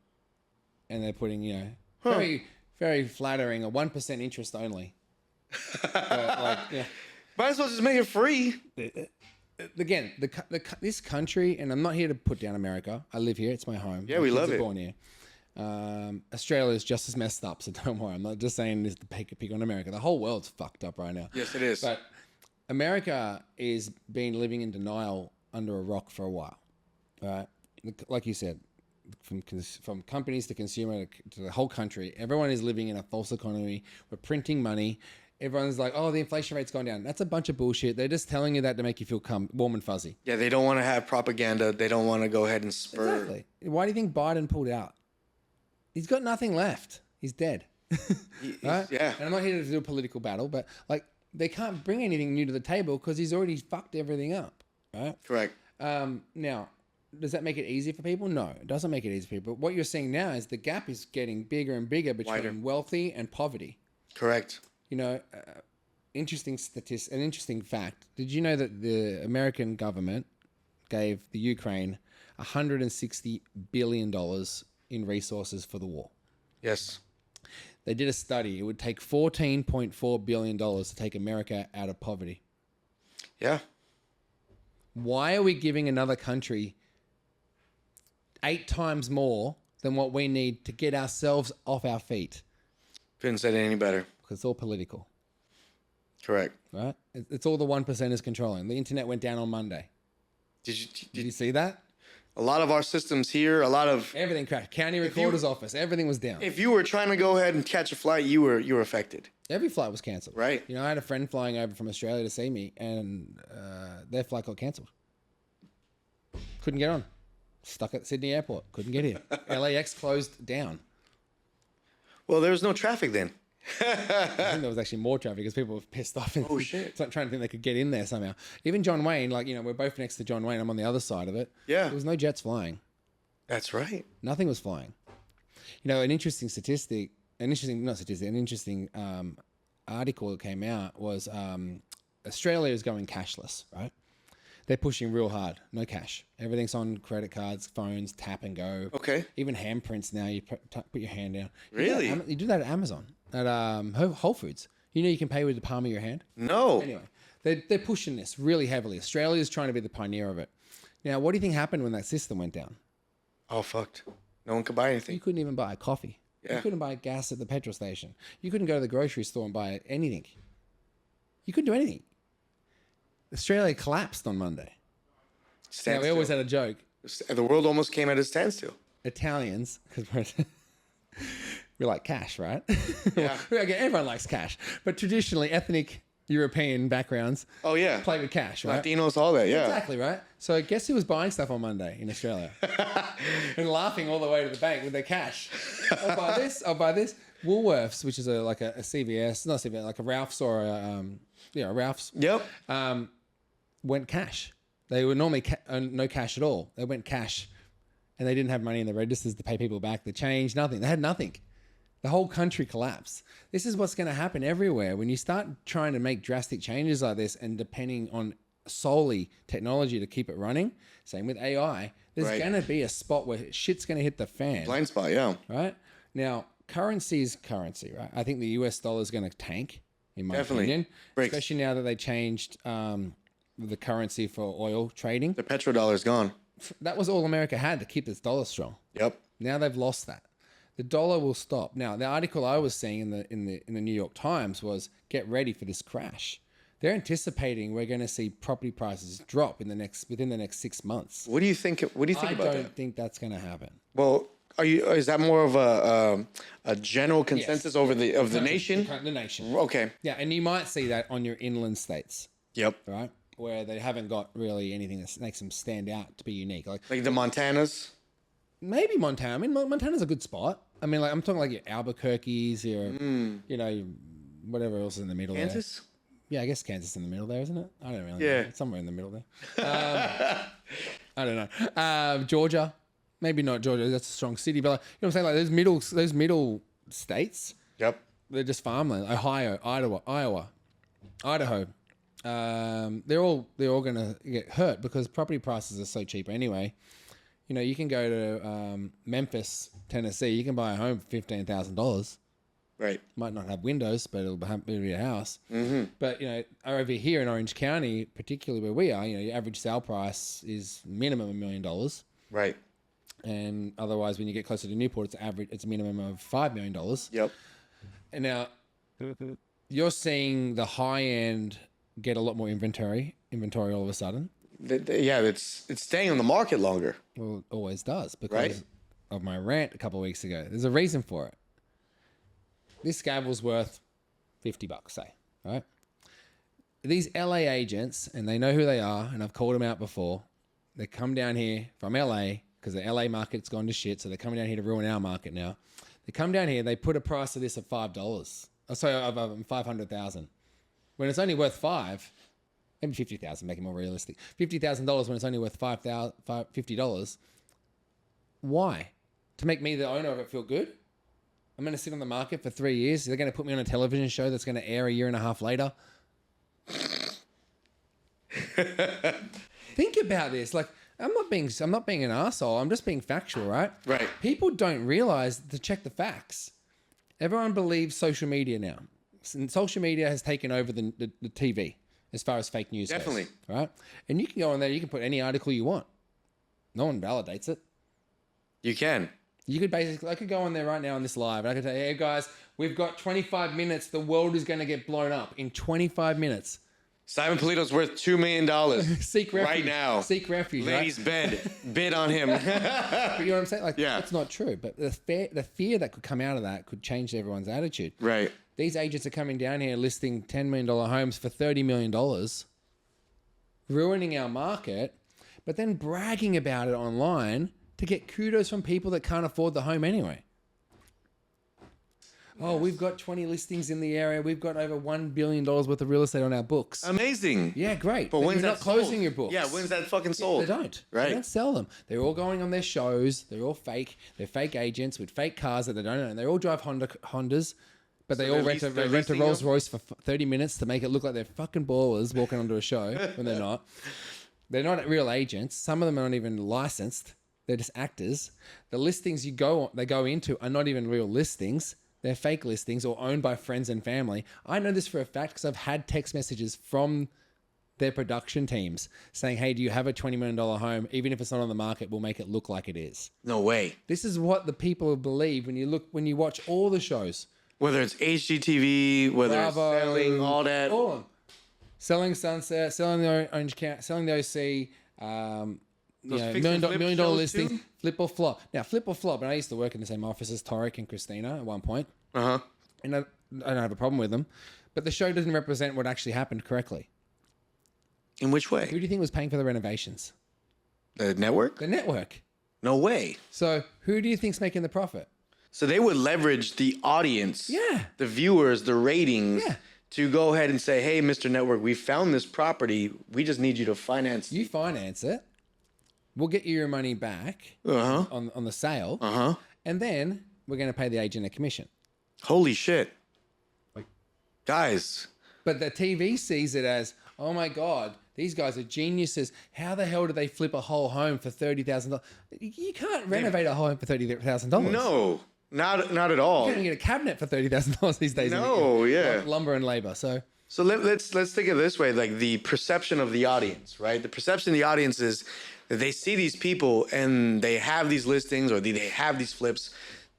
and they're putting very, very flattering, a 1% interest only. Might as well just make it free. Again, this country, and I'm not here to put down America. I live here; it's my home. Yeah, we love it. Born here. Australia is just as messed up, so don't worry. I'm not just saying this to pick on America. The whole world's fucked up right now. Yes, it is. But America is been living in denial under a rock for a while, right? Like you said, from companies to consumer to the whole country, everyone is living in a false economy. We're printing money. Everyone's like, oh, the inflation rate's gone down. That's a bunch of bullshit. They're just telling you that to make you feel warm and fuzzy. Yeah, they don't want to have propaganda. They don't want to go ahead and spur. Exactly. Why do you think Biden pulled out? He's got nothing left. He's dead. Right? Yeah. And I'm not here to do a political battle, but like they can't bring anything new to the table because he's already fucked everything up. Right? Correct. Now, does that make it easier for people? No, it doesn't make it easy for people. What you're seeing now is the gap is getting bigger and bigger between wealthy and poverty. Correct. You know, interesting an interesting fact. Did you know that the American government gave the Ukraine $160 billion in resources for the war? Yes. They did a study. It would take $14.4 billion to take America out of poverty. Yeah. Why are we giving another country 8 times more than what we need to get ourselves off our feet? Couldn't say it any better. Because it's all political. Correct. Right? It's all the 1% is controlling. The internet went down on Monday. Did you see that? A lot of our systems here, a lot of... Everything crashed. County recorder's office, everything was down. If you were trying to go ahead and catch a flight, you were affected. Every flight was cancelled. Right. You know, I had a friend flying over from Australia to see me, and their flight got cancelled. Couldn't get on. Stuck at Sydney Airport. Couldn't get here. LAX closed down. Well, there was no traffic then. I think there was actually more traffic because people were pissed off and trying to think they could get in there somehow. Even John Wayne, like, you know, we're both next to John Wayne. I'm on the other side of it. Yeah. There was no jets flying. That's right. Nothing was flying. You know, an interesting article that came out was Australia is going cashless, right? They're pushing real hard. No cash. Everything's on credit cards, phones, tap and go. Okay. Even handprints now. You put your hand down. Really? You do that at Amazon, at Whole Foods. You know you can pay with the palm of your hand. No. Anyway, they're pushing this really heavily. Australia's trying to be the pioneer of it. Now, what do you think happened when that system went down? Oh, fucked. No one could buy anything. You couldn't even buy a coffee. Yeah. You couldn't buy gas at the petrol station. You couldn't go to the grocery store and buy anything. You couldn't do anything. Australia collapsed on Monday. Now, we always had a joke. The world almost came at a standstill. Italians, because we like cash, right? Yeah. Everyone likes cash. But traditionally, ethnic European backgrounds play with cash, right? Latinos, all that, yeah. Exactly, right? So guess who was buying stuff on Monday in Australia? And laughing all the way to the bank with their cash. I'll buy this, I'll buy this. Woolworths, which is like a CVS, not CVS, like a Ralph's or a Ralph's. Yep. Went cash. They were normally no cash at all. They went cash, and they didn't have money in the registers to pay people back the change, nothing. They had nothing. The whole country collapsed. This is what's going to happen everywhere. When you start trying to make drastic changes like this and depending on solely technology to keep it running, same with AI, there's going to be a spot where shit's going to hit the fan. Blind spot, yeah. Right? Now, currency is currency, right? I think the US dollar is going to tank, in my opinion. Breaks. Especially now that they changed the currency for oil trading. The petrodollar's gone. That was all America had to keep its dollar strong. Yep. Now they've lost that. The dollar will stop. Now, the article I was seeing in the New York Times was, get ready for this crash. They're anticipating we're going to see property prices drop within the next 6 months. What do you think about that? I don't think that's going to happen. Well, is that more of a general consensus over the nation? The nation. Okay. Yeah, and you might see that on your inland states. Yep. Right? Where they haven't got really anything that makes them stand out to be unique. Like the Montanas? Maybe Montana. I mean, Montana's a good spot. I mean, like I'm talking like your Albuquerque's, your, you know, whatever else is in the middle Kansas? there. Yeah, I guess Kansas is in the middle there, isn't it? I don't really know. It's somewhere in the middle there. I don't know. Georgia. Maybe not Georgia. That's a strong city. But, like, you know what I'm saying? Like those middle states. Yep. They're just farmland. Ohio, Idaho. They're all going to get hurt because property prices are so cheap anyway. You know, you can go to Memphis, Tennessee. You can buy a home for $15,000. Right. Might not have windows, but it'll be a house. Mm-hmm. But, you know, over here in Orange County, particularly where we are, you know, your average sale price is minimum $1 million. Right. And otherwise, when you get closer to Newport, it's a minimum of $5 million. Yep. And now, you're seeing the high end get a lot more inventory all of a sudden. Yeah, it's staying on the market longer. Well, it always does because of my rant a couple of weeks ago. There's a reason for it. This gavel's worth $50, say, right? These LA agents, and they know who they are, and I've called them out before. They come down here from LA because the LA market's gone to shit, so they're coming down here to ruin our market now. They come down here, they put a price of this at $5. Oh, sorry, of $500,000. When it's only worth $5, maybe $50,000, make it more realistic. $50,000 when it's only worth $50. Why? To make me, the owner of it, feel good? I'm going to sit on the market for 3 years. They're going to put me on a television show that's going to air a year and a half later. Think about this. Like, I'm not being an asshole. I'm just being factual, right? Right. People don't realize to check the facts. Everyone believes social media now. And social media has taken over the TV as far as fake news Definitely. goes, right? And you can go on there, you can put any article you want. No one validates it. You can. You could I could go on there right now on this live, and I could say, hey guys, we've got 25 minutes. The world is going to get blown up in 25 minutes. Simon Polito's worth $2 million Seek refuge. right now. Seek refuge. Ladies' bed. Bid on him. But you know what I'm saying? Like, Yeah. that's not true. But the fear that could come out of that could change everyone's attitude. Right. These agents are coming down here listing $10 million homes for $30 million, ruining our market, but then bragging about it online to get kudos from people that can't afford the home anyway. Oh, we've got 20 listings in the area. We've got over $1 billion worth of real estate on our books. Amazing. Yeah, great. But when's you're that not closing sold? your books. Yeah, when's that fucking sold? They don't. Right. They don't sell them. They're all going on their shows. They're all fake. They're fake agents with fake cars that they don't own. They all drive Hondas, but they all rent a Rolls Royce for 30 minutes to make it look like they're fucking ballers walking onto a show when they're not. They're not real agents. Some of them are not even licensed. They're just actors. The listings they go into are not even real listings. They're fake listings or owned by friends and family. I know this for a fact because I've had text messages from their production teams saying, hey, do you have a $20 million home? Even if it's not on the market, we'll make it look like it is. No way. This is what the people believe when you watch all the shows. Whether it's HGTV, whether Bravo, it's selling, all that. All of them. Selling Sunset, selling the Orange County, selling the OC, fix $1 and flip million shows listing, too? flip or flop. Now, flip or flop, and I used to work in the same office as Torek and Christina at one point. Uh-huh. And I don't have a problem with them, but the show doesn't represent what actually happened correctly. In which Who way? do you think was paying for the renovations? The network? The network. No way. So who do you think's making the profit? So they would leverage the audience, Yeah. the viewers, the ratings, Yeah. to go ahead and say, hey, Mr. Network, we found this property. We just need you to finance. You finance it. We'll get you your money back Uh-huh. on the sale. Uh-huh. And then we're going to pay the agent a commission. Holy shit. Guys. But the TV sees it as, oh my God, these guys are geniuses. How the hell do they flip a whole home for $30,000? You can't renovate a home for $30,000. No, not at all. You can't even get a cabinet for $30,000 these days. No, yeah. Lumber and labor. So let's think of it this way, like the perception of the audience, right? The perception of the audience is that they see these people and they have these listings or they have these flips.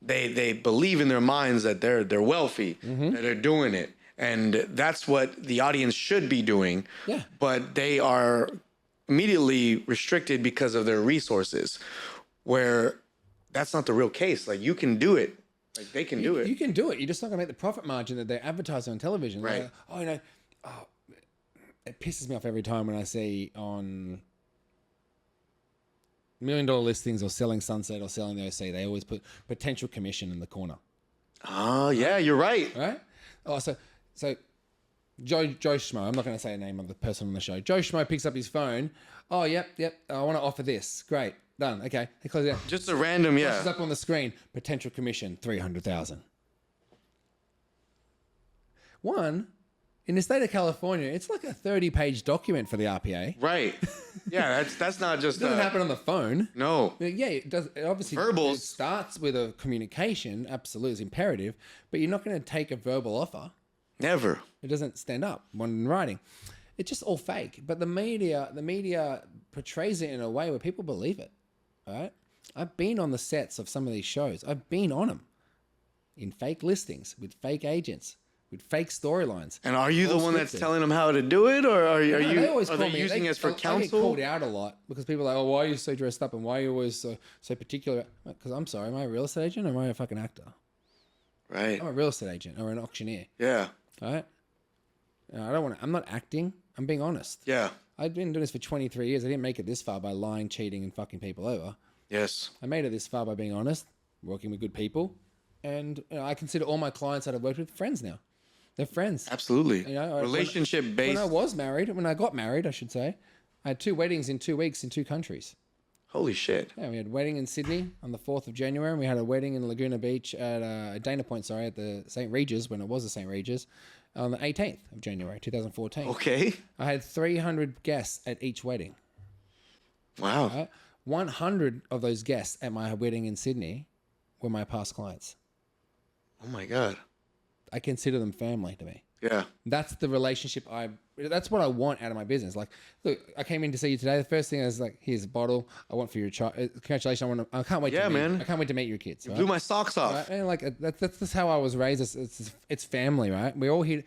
They believe in their minds that they're wealthy, that they're doing it. And that's what the audience should be doing. Yeah. But they are immediately restricted because of their resources, where that's not the real case. Like, you can do it. Like, they can do it. you can do it. You're just not going to make the profit margin that they're advertising on television. Right. Like, it pisses me off every time when I see on $1 million listings or selling Sunset or selling the OC, they always put potential commission in the corner. Oh, yeah, you're right. Right? Oh, so Joe Schmo, I'm not going to say the name of the person on the show. Joe Schmo picks up his phone. Oh, yep. I want to offer this. Great. Done. Okay. They close it out. Just a random, yeah. It's up on the screen. Potential commission, $300,000. One, in the state of California, it's like a 30-page document for the RPA. Right. Yeah, that's not just... It doesn't happen on the phone. No. Yeah, it does. It obviously, Verbals. It starts with a communication. Absolutely, it's imperative. But you're not going to take a verbal offer. Never. It doesn't stand up. One in writing. It's just all fake. But the media portrays it in a way where people believe it. All right. I've been on the sets of some of these shows. I've been on them in fake listings with fake agents with fake storylines. And are you the All one that's scripted. telling them how to do it, or are No, you? they always Are call they me. using us for I get counsel? called out a lot because people are like, oh, why are you so dressed up and why are you always so particular? Because I'm sorry, am I a real estate agent or am I a fucking actor? Right. I'm a real estate agent or an auctioneer. Yeah. All right. I don't want to. I'm not acting. I'm being honest. Yeah. I've been doing this for 23 years. I didn't make it this far by lying, cheating, and fucking people over. Yes. I made it this far by being honest, working with good people, and I consider all my clients that I've worked with friends now. They're friends. Absolutely. You know, Relationship based. When I got married, I should say, I had 2 weddings in 2 weeks in 2 countries. Holy shit. Yeah, we had a wedding in Sydney on the 4th of January, and we had a wedding in Laguna Beach at Dana Point, at the St. Regis, when it was the St. Regis, on the 18th of January, 2014. Okay. I had 300 guests at each wedding. Wow. Right? 100 of those guests at my wedding in Sydney were my past clients. Oh my God. I consider them family to me. Yeah. That's the relationship that's what I want out of my business. Like, look, I came in to see you today. The first thing I was like, here's a bottle. I want for your child. Congratulations. I can't wait to meet. Man. I can't wait to meet your kids. You Right? blew my socks off. Right? And like, that's how I was raised. It's family, right? We're all here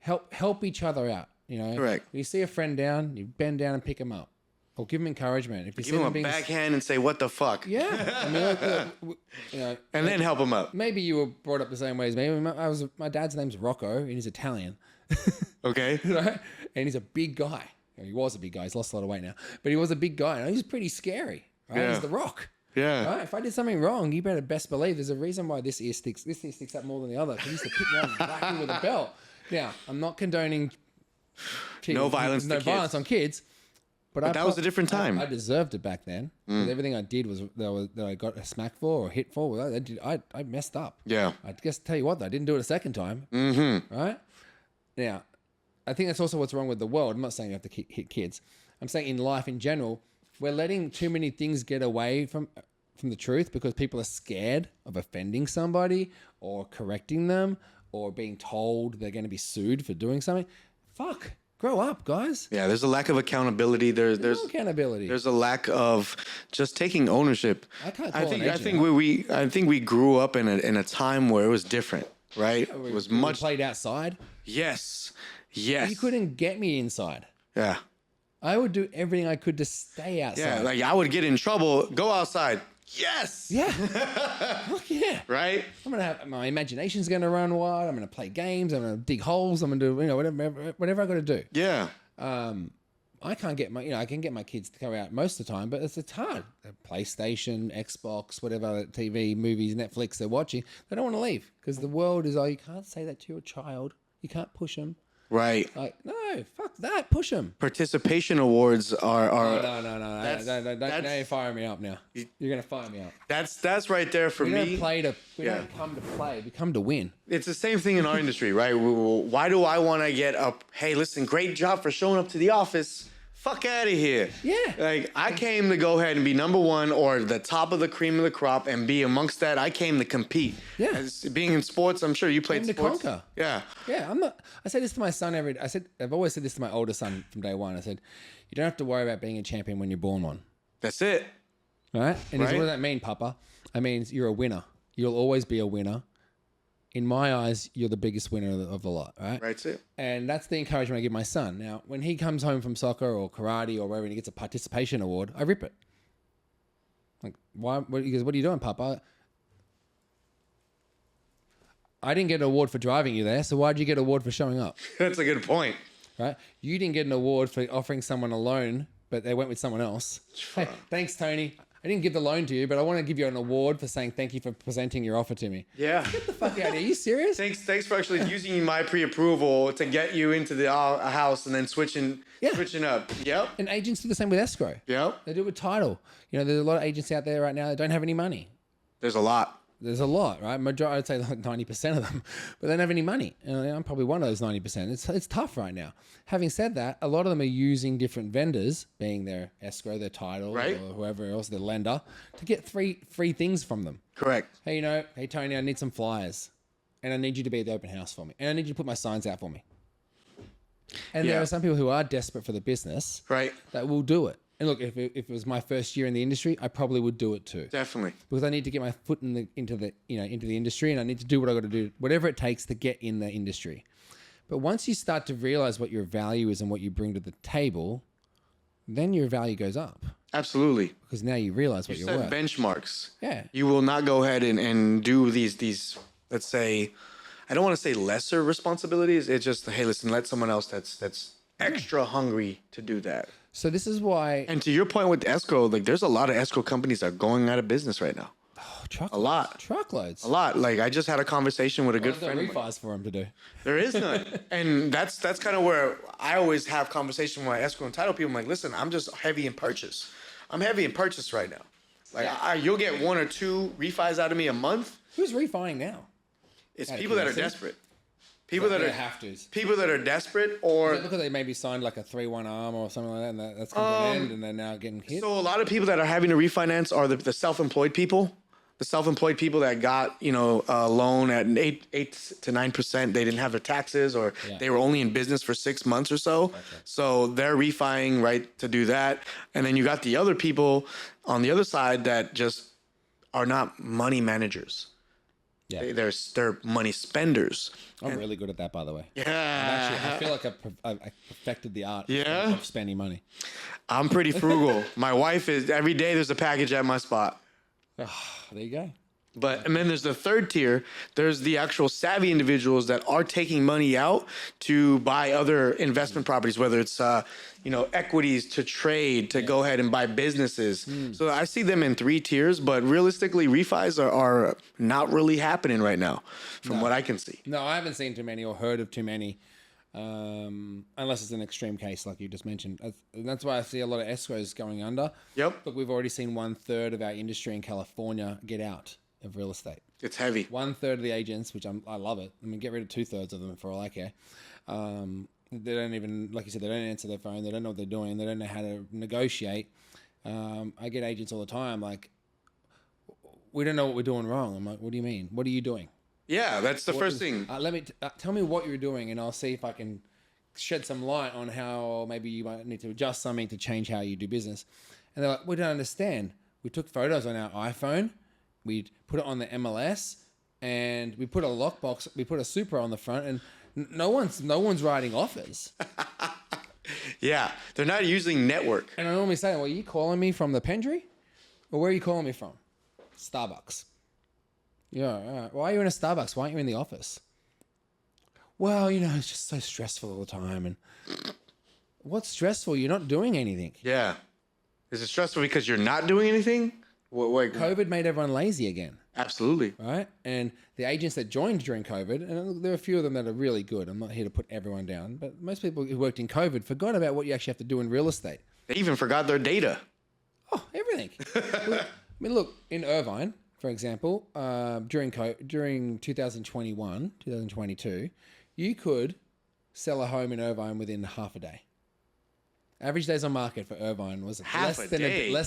to help each other out. You know, Correct. You see a friend down, you bend down and pick him up, or give him encouragement. If you Give him a backhand and say, "What the fuck?" yeah, I mean, look, you know, And then help him up. maybe you were brought up the same way as me. My dad's name's Rocco, and he's Italian. Okay. Right? And he's a big guy. He was a big guy. He's lost a lot of weight now, but he was a big guy. And he's pretty scary. Right? Yeah. He's the Rock. Yeah. Right? If I did something wrong, you better best believe there's a reason why this ear sticks up more than the other. Because he used to pick me up and whack me with a belt. Now, I'm not condoning No violence. no to violence kids. on kids. But that was a different time. I deserved it back then. 'Cause everything I did was that I got a smack for or hit for. Well, I messed up. Yeah. I guess tell you what, though, I didn't do it a second time. Mm-hmm. Right? Now, I think that's also what's wrong with the world. I'm not saying you have to hit kids. I'm saying in life in general, we're letting too many things get away from the truth because people are scared of offending somebody or correcting them or being told they're going to be sued for doing something. Fuck. Grow up, guys. Yeah, there's a lack of accountability. There's No accountability. There's a lack of just taking ownership. I can't call an I think we grew up in a time where it was different, right? It was We much. played outside. Yes. You couldn't get me inside. Yeah. I would do everything I could to stay outside. Yeah. Like I would get in trouble. Go outside. Yes. Yeah. Fuck yeah. Right. I'm gonna have my imagination's gonna run wild. I'm gonna play games. I'm gonna dig holes. I'm gonna do whatever I gotta do. Yeah. I can't get I can get my kids to go out most of the time, but it's hard. PlayStation, Xbox, whatever TV, movies, Netflix they're watching, they don't want to leave because the world is you can't say that to your child. You can't push them. Right. Like no, fuck that. Push them. Participation awards are. No. Don't fire me up now. You're gonna fire me up. That's right there for We me. We don't come to play. We come to win. It's the same thing in our industry, right? Why do I want to get up? Hey, listen, great job for showing up to the office. Fuck out of here. Yeah. Like, I came to go ahead and be number one or the top of the cream of the crop and be amongst that. I came to compete. Yeah. As being in sports, I'm sure you played Came to sports. conquer. Yeah. Yeah, I'm not. I say this to my son I've always said this to my older son from day one. I said, you don't have to worry about being a champion when you're born one. That's it. Right? And he said, Right. what does that mean, Papa? I mean, you're a winner. You'll always be a winner. In my eyes, you're the biggest winner of the lot, right? Right, that's it. And that's the encouragement I give my son. Now, when he comes home from soccer or karate or wherever and he gets a participation award, I rip it. Like, why? He goes, what are you doing, Papa? I didn't get an award for driving you there, so why'd you get an award for showing up? That's a good point. Right? You didn't get an award for offering someone a loan, but they went with someone else. Hey, thanks, Tony. I didn't give the loan to you, but I want to give you an award for saying thank you for presenting your offer to me. Yeah. Get the fuck out of here. Are you serious? Thanks for actually using my pre-approval to get you into the house and then switching up. Yep. And agents do the same with escrow. Yep. They do it with title. You know, there's a lot of agents out there right now that don't have any money. There's a lot. There's a lot, right? Majority, I'd say like 90% of them, but they don't have any money. And I'm probably one of those 90%. It's tough right now. Having said that, a lot of them are using different vendors, being their escrow, their title, Right. or whoever else, their lender, to get free things from them. Correct. Hey, hey Tony, I need some flyers, and I need you to be at the open house for me, and I need you to put my signs out for me. And there are some people who are desperate for the business, Right. that will do it. And look, if it was my first year in the industry, I probably would do it too. Definitely. Because I need to get my foot into the industry, and I need to do what I got to do, whatever it takes to get in the industry. But once you start to realize what your value is and what you bring to the table, then your value goes up Absolutely. because now you realize what You you're set worth. benchmarks. Yeah. You will not go ahead and do these, let's say, I don't want to say lesser responsibilities. It's just, hey, listen, let someone else that's extra hungry to do that. So this is why And to your point with escrow, like there's a lot of escrow companies that are going out of business right now. truckloads. A lot. Like I just had a conversation with a good There's friend. no of mine. refis for them to do. There is none. And that's kind of where I always have conversation with my escrow and title people. I'm like, listen, I'm just heavy in purchase. I'm heavy in purchase right now. Like you'll get 1 or 2 refis out of me a month. Who's refining now? It's Out of people that are curiosity? desperate. People that They are have tos. people that are desperate or Look at they maybe signed like a 3-1 arm or something like that, and that's come to an end, and they're now getting hit. so a lot of people that are having to refinance are the self-employed people. The self-employed people that got, a loan at 8 to 9%. They didn't have their taxes or they were only in business for 6 months or so. So they're refining, right, to do that. And then you got the other people on the other side that just are not money managers. Yeah. They're money spenders. I'm really good at that, by the way. Yeah. I feel like I perfected the art of spending money. I'm pretty frugal. My wife is, every day there's a package at my spot. There you go. And then there's the third tier. There's the actual savvy individuals that are taking money out to buy other investment properties, whether it's equities to trade, to go ahead and buy businesses. So I see them in 3 tiers, but realistically, refis are not really happening right now, from what I can see. No, I haven't seen too many or heard of too many, unless it's an extreme case like you just mentioned. And that's why I see a lot of escrows going under. Yep. Look, we've already seen 1/3 of our industry in California get out of real estate. It's heavy. 1/3 of the agents, which I love it. I mean, get rid of 2/3 of them for all I care. They don't even, like you said, they don't answer their phone. They don't know what they're doing. They don't know how to negotiate. I get agents all the time like, we don't know what we're doing wrong. I'm like, what do you mean? What are you doing? Yeah, that's the first thing. Tell me what you're doing, and I'll see if I can shed some light on how maybe you might need to adjust something to change how you do business. And they're like, we don't understand. We took photos on our iPhone. We put it on the MLS, and we put a lockbox. We put a super on the front, and no one's writing offers. Yeah, they're not using network. And I normally say, well, are you calling me from the Pendry? Or where are you calling me from? Starbucks. Yeah, all right. Why are you in a Starbucks? Why aren't you in the office? Well, it's just so stressful all the time. And what's stressful? You're not doing anything. Yeah. Is it stressful because you're not doing anything? COVID made everyone lazy again. Absolutely. Right? And the agents that joined during COVID, and there are a few of them that are really good. I'm not here to put everyone down, but most people who worked in COVID forgot about what you actually have to do in real estate. They even forgot their data. Oh, everything. Look, in Irvine, for example, during 2021, 2022, you could sell a home in Irvine within half a day. Average days on market for Irvine was less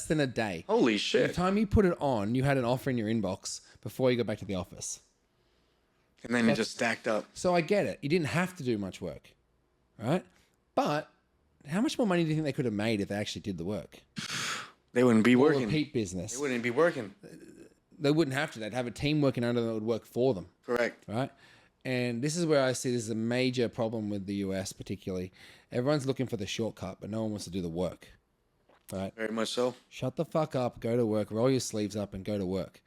than a day. Holy shit. By the time you put it on, you had an offer in your inbox before you got back to the office. And then it just stacked up. So I get it. You didn't have to do much work, right? But how much more money do you think they could have made if they actually did the work? They wouldn't be working. Repeat business. They wouldn't be working. They wouldn't have to. They'd have a team working under them that would work for them. Correct. Right? And this is where I see this is a major problem with the US particularly. Everyone's looking for the shortcut, but no one wants to do the work. Right? Very much so. Shut the fuck up, go to work, roll your sleeves up and go to work.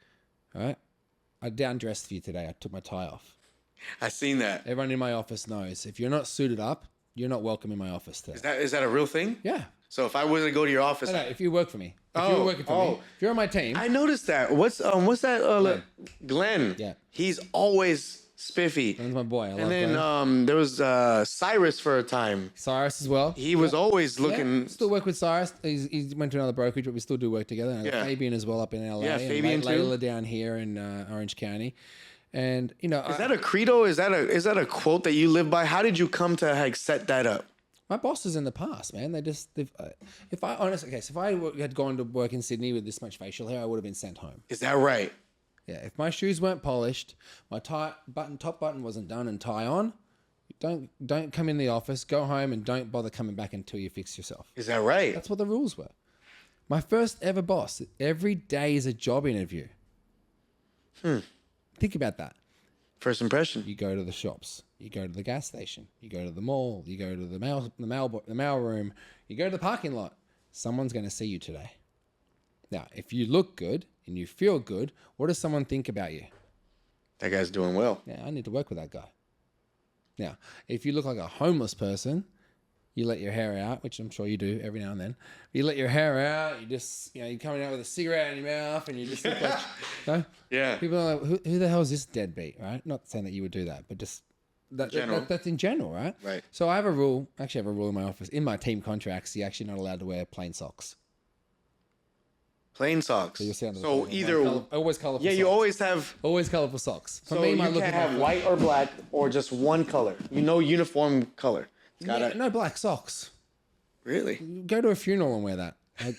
All right? I down-dressed for you today. I took my tie off. I seen that. Everyone in my office knows. If you're not suited up, you're not welcome in my office today. Is that a real thing? Yeah. So if I was to go to your office, No, if you work for me. If you're working for me. If you're on my team. I noticed that. What's that? Glenn. Yeah. He's always spiffy. Glenn's my boy. I love And then Glenn. there was Cyrus for a time. Cyrus as well. He was always looking. Yeah, still work with Cyrus. He went to another brokerage, but we still do work together. And Yeah. Fabian as well up in LA. Yeah, and Fabian too. Layla down here in Orange County. And Is that a credo? Is that a quote that you live by? How did you come to set that up? my bosses in the past, man, if I had gone to work in Sydney with this much facial hair, I would have been sent home. Is that right? Yeah, if my shoes weren't polished, my top button wasn't done and tie on, don't come in the office, go home and don't bother coming back until you fix yourself. Is that right? That's what the rules were. My first ever boss, every day is a job interview. Think about that. First impression. You go to the shops, you go to the gas station, you go to the mall, you go to the mail room, you go to the parking lot. Someone's going to see you today. Now, if you look good and you feel good, what does someone think about you? That guy's doing well. Yeah, I need to work with that guy. Now, if you look like a homeless person, you let your hair out, which I'm sure you do every now and then. But you let your hair out, you're coming out with a cigarette in your mouth and you just look like, Yeah. People are like, who the hell is this deadbeat, right? Not saying that you would do that, but just that's in general, right? Right. So I have a rule, in my office, in my team contracts, you're actually not allowed to wear plain socks. Plain socks. So you'll see So either always colorful. Yeah, socks. you always have. Always colorful socks. For So me, you look can't have white or black or just one color. Uniform color. It's gotta. no black socks. Really? Go to a funeral and wear that. I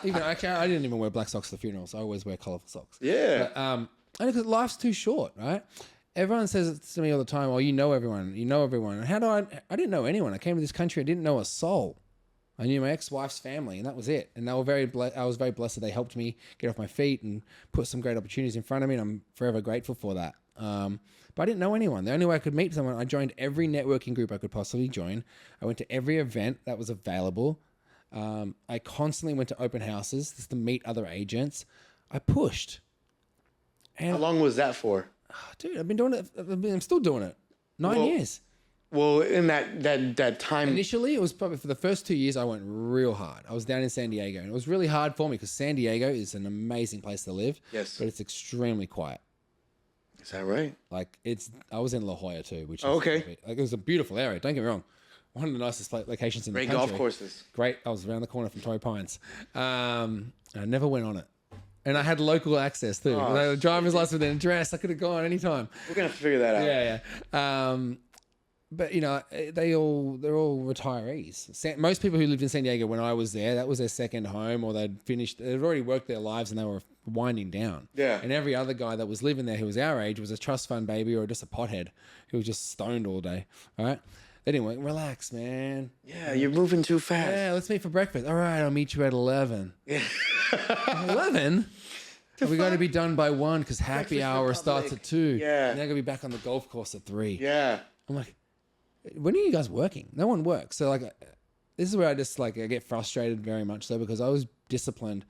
didn't even wear black socks to the funeral, so I always wear colorful socks. Yeah. But, because life's too short, right? Everyone says it to me all the time. Oh, you know everyone. And how do I didn't know anyone. I came to this country. I didn't know a soul. I knew my ex-wife's family, and that was it. And they were I was very blessed that they helped me get off my feet and put some great opportunities in front of me, and I'm forever grateful for that. But I didn't know anyone. The only way I could meet someone, I joined every networking group I could possibly join. I went to every event that was available. I constantly went to open houses just to meet other agents. I pushed. And how long was that for? Dude, I've been doing it. I'm still doing it. 9 years. Well, in that time... Initially, it was probably for the first 2 years, I went real hard. I was down in San Diego, and it was really hard for me because San Diego is an amazing place to live. Yes. But it's extremely quiet. Is that right? Like, I was in La Jolla too, which is... Okay. Like, it was a beautiful area, don't get me wrong. One of the nicest locations in the country. Great golf courses. Great. I was around the corner from Torrey Pines. I never went on it. And I had local access too. I had a driver's license with an address. I could have gone anytime. We're going to figure that out. Yeah. But you know, they're all retirees. Most people who lived in San Diego when I was there, that was their second home, or they'd already worked their lives and they were winding down. Yeah. And every other guy that was living there who was our age was a trust fund baby or just a pothead who was just stoned all day. All right. They didn't work. Relax, man. Yeah, you're moving too fast. Yeah, let's meet for breakfast. All right, I'll meet you at 11. Yeah. 11? We got to be done by 1 because happy hour starts at 2. Yeah. And they're going to be back on the golf course at 3. Yeah. I'm like, when are you guys working? No one works. So like, this is where I just like, I get frustrated very much so because I was disciplined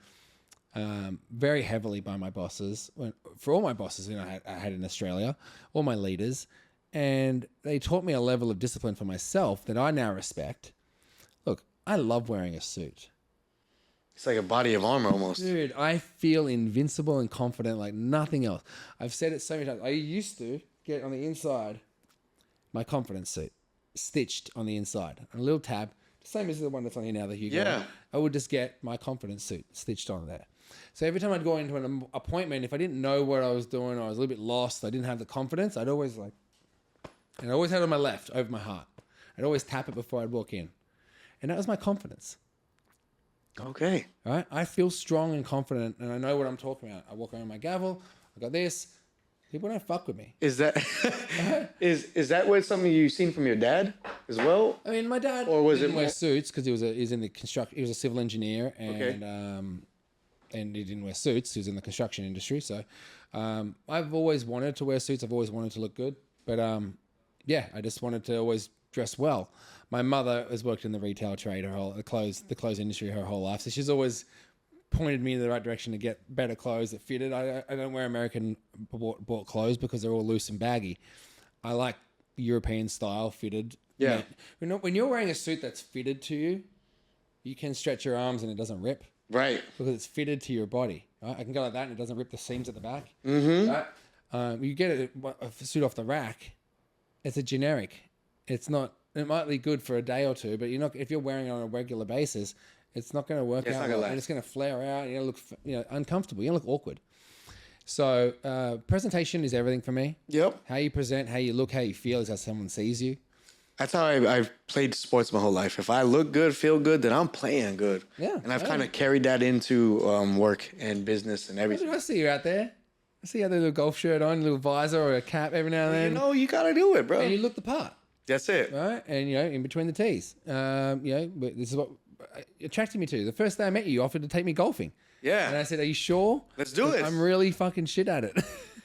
very heavily by my bosses. For all my bosses, you know, I had in Australia, all my leaders, and they taught me a level of discipline for myself that I now respect. Look, I love wearing a suit. It's like a body of armor almost. Dude, I feel invincible and confident like nothing else. I've said it so many times. I used to get on the inside my confidence suit stitched on the inside, a little tab, the same as the one that's on here now, the Hugo. Yeah. I would just get my confidence suit stitched on there. So every time I'd go into an appointment, if I didn't know what I was doing or I was a little bit lost, I didn't have the confidence, I'd always and I always had it on my left over my heart. I'd always tap it before I'd walk in. And that was my confidence. Okay. All right. I feel strong and confident and I know what I'm talking about. I walk around my gavel. I got this. People don't fuck with me. Is that is that what something you've seen from your dad as well? I mean, my dad didn't wear suits because he was a civil engineer and and he didn't wear suits. He was in the construction industry. So I've always wanted to wear suits. I've always wanted to look good. But yeah, I just wanted to always dress well. My mother has worked in the retail trade the clothes industry her whole life. So she's always pointed me in the right direction to get better clothes that fitted. I don't wear American bought clothes because they're all loose and baggy. I like European style fitted. Yeah. When you're wearing a suit that's fitted to you, you can stretch your arms and it doesn't rip. Right. Because it's fitted to your body. Right? I can go like that and it doesn't rip the seams at the back. Mm-hmm. Right? You get a suit off the rack, it's a generic. It's not. It might be good for a day or two, but you're not. If you're wearing it on a regular basis, it's not going to work out well, and it's going to flare out. You're going to look, uncomfortable. You're going to look awkward. So presentation is everything for me. Yep. How you present, how you look, how you feel is how someone sees you. That's how I've played sports my whole life. If I look good, feel good, then I'm playing good. Yeah. And I've kind of carried that into work and business and everything. I see you out there. I see you have a little golf shirt on, a little visor or a cap every now and then. You know, you got to do it, bro. And you look the part. That's it. Right? And, in between the tees. This is what attracted me to you. The first day I met you, you offered to take me golfing. Yeah. And I said, are you sure? Let's do it. I'm really fucking shit at it.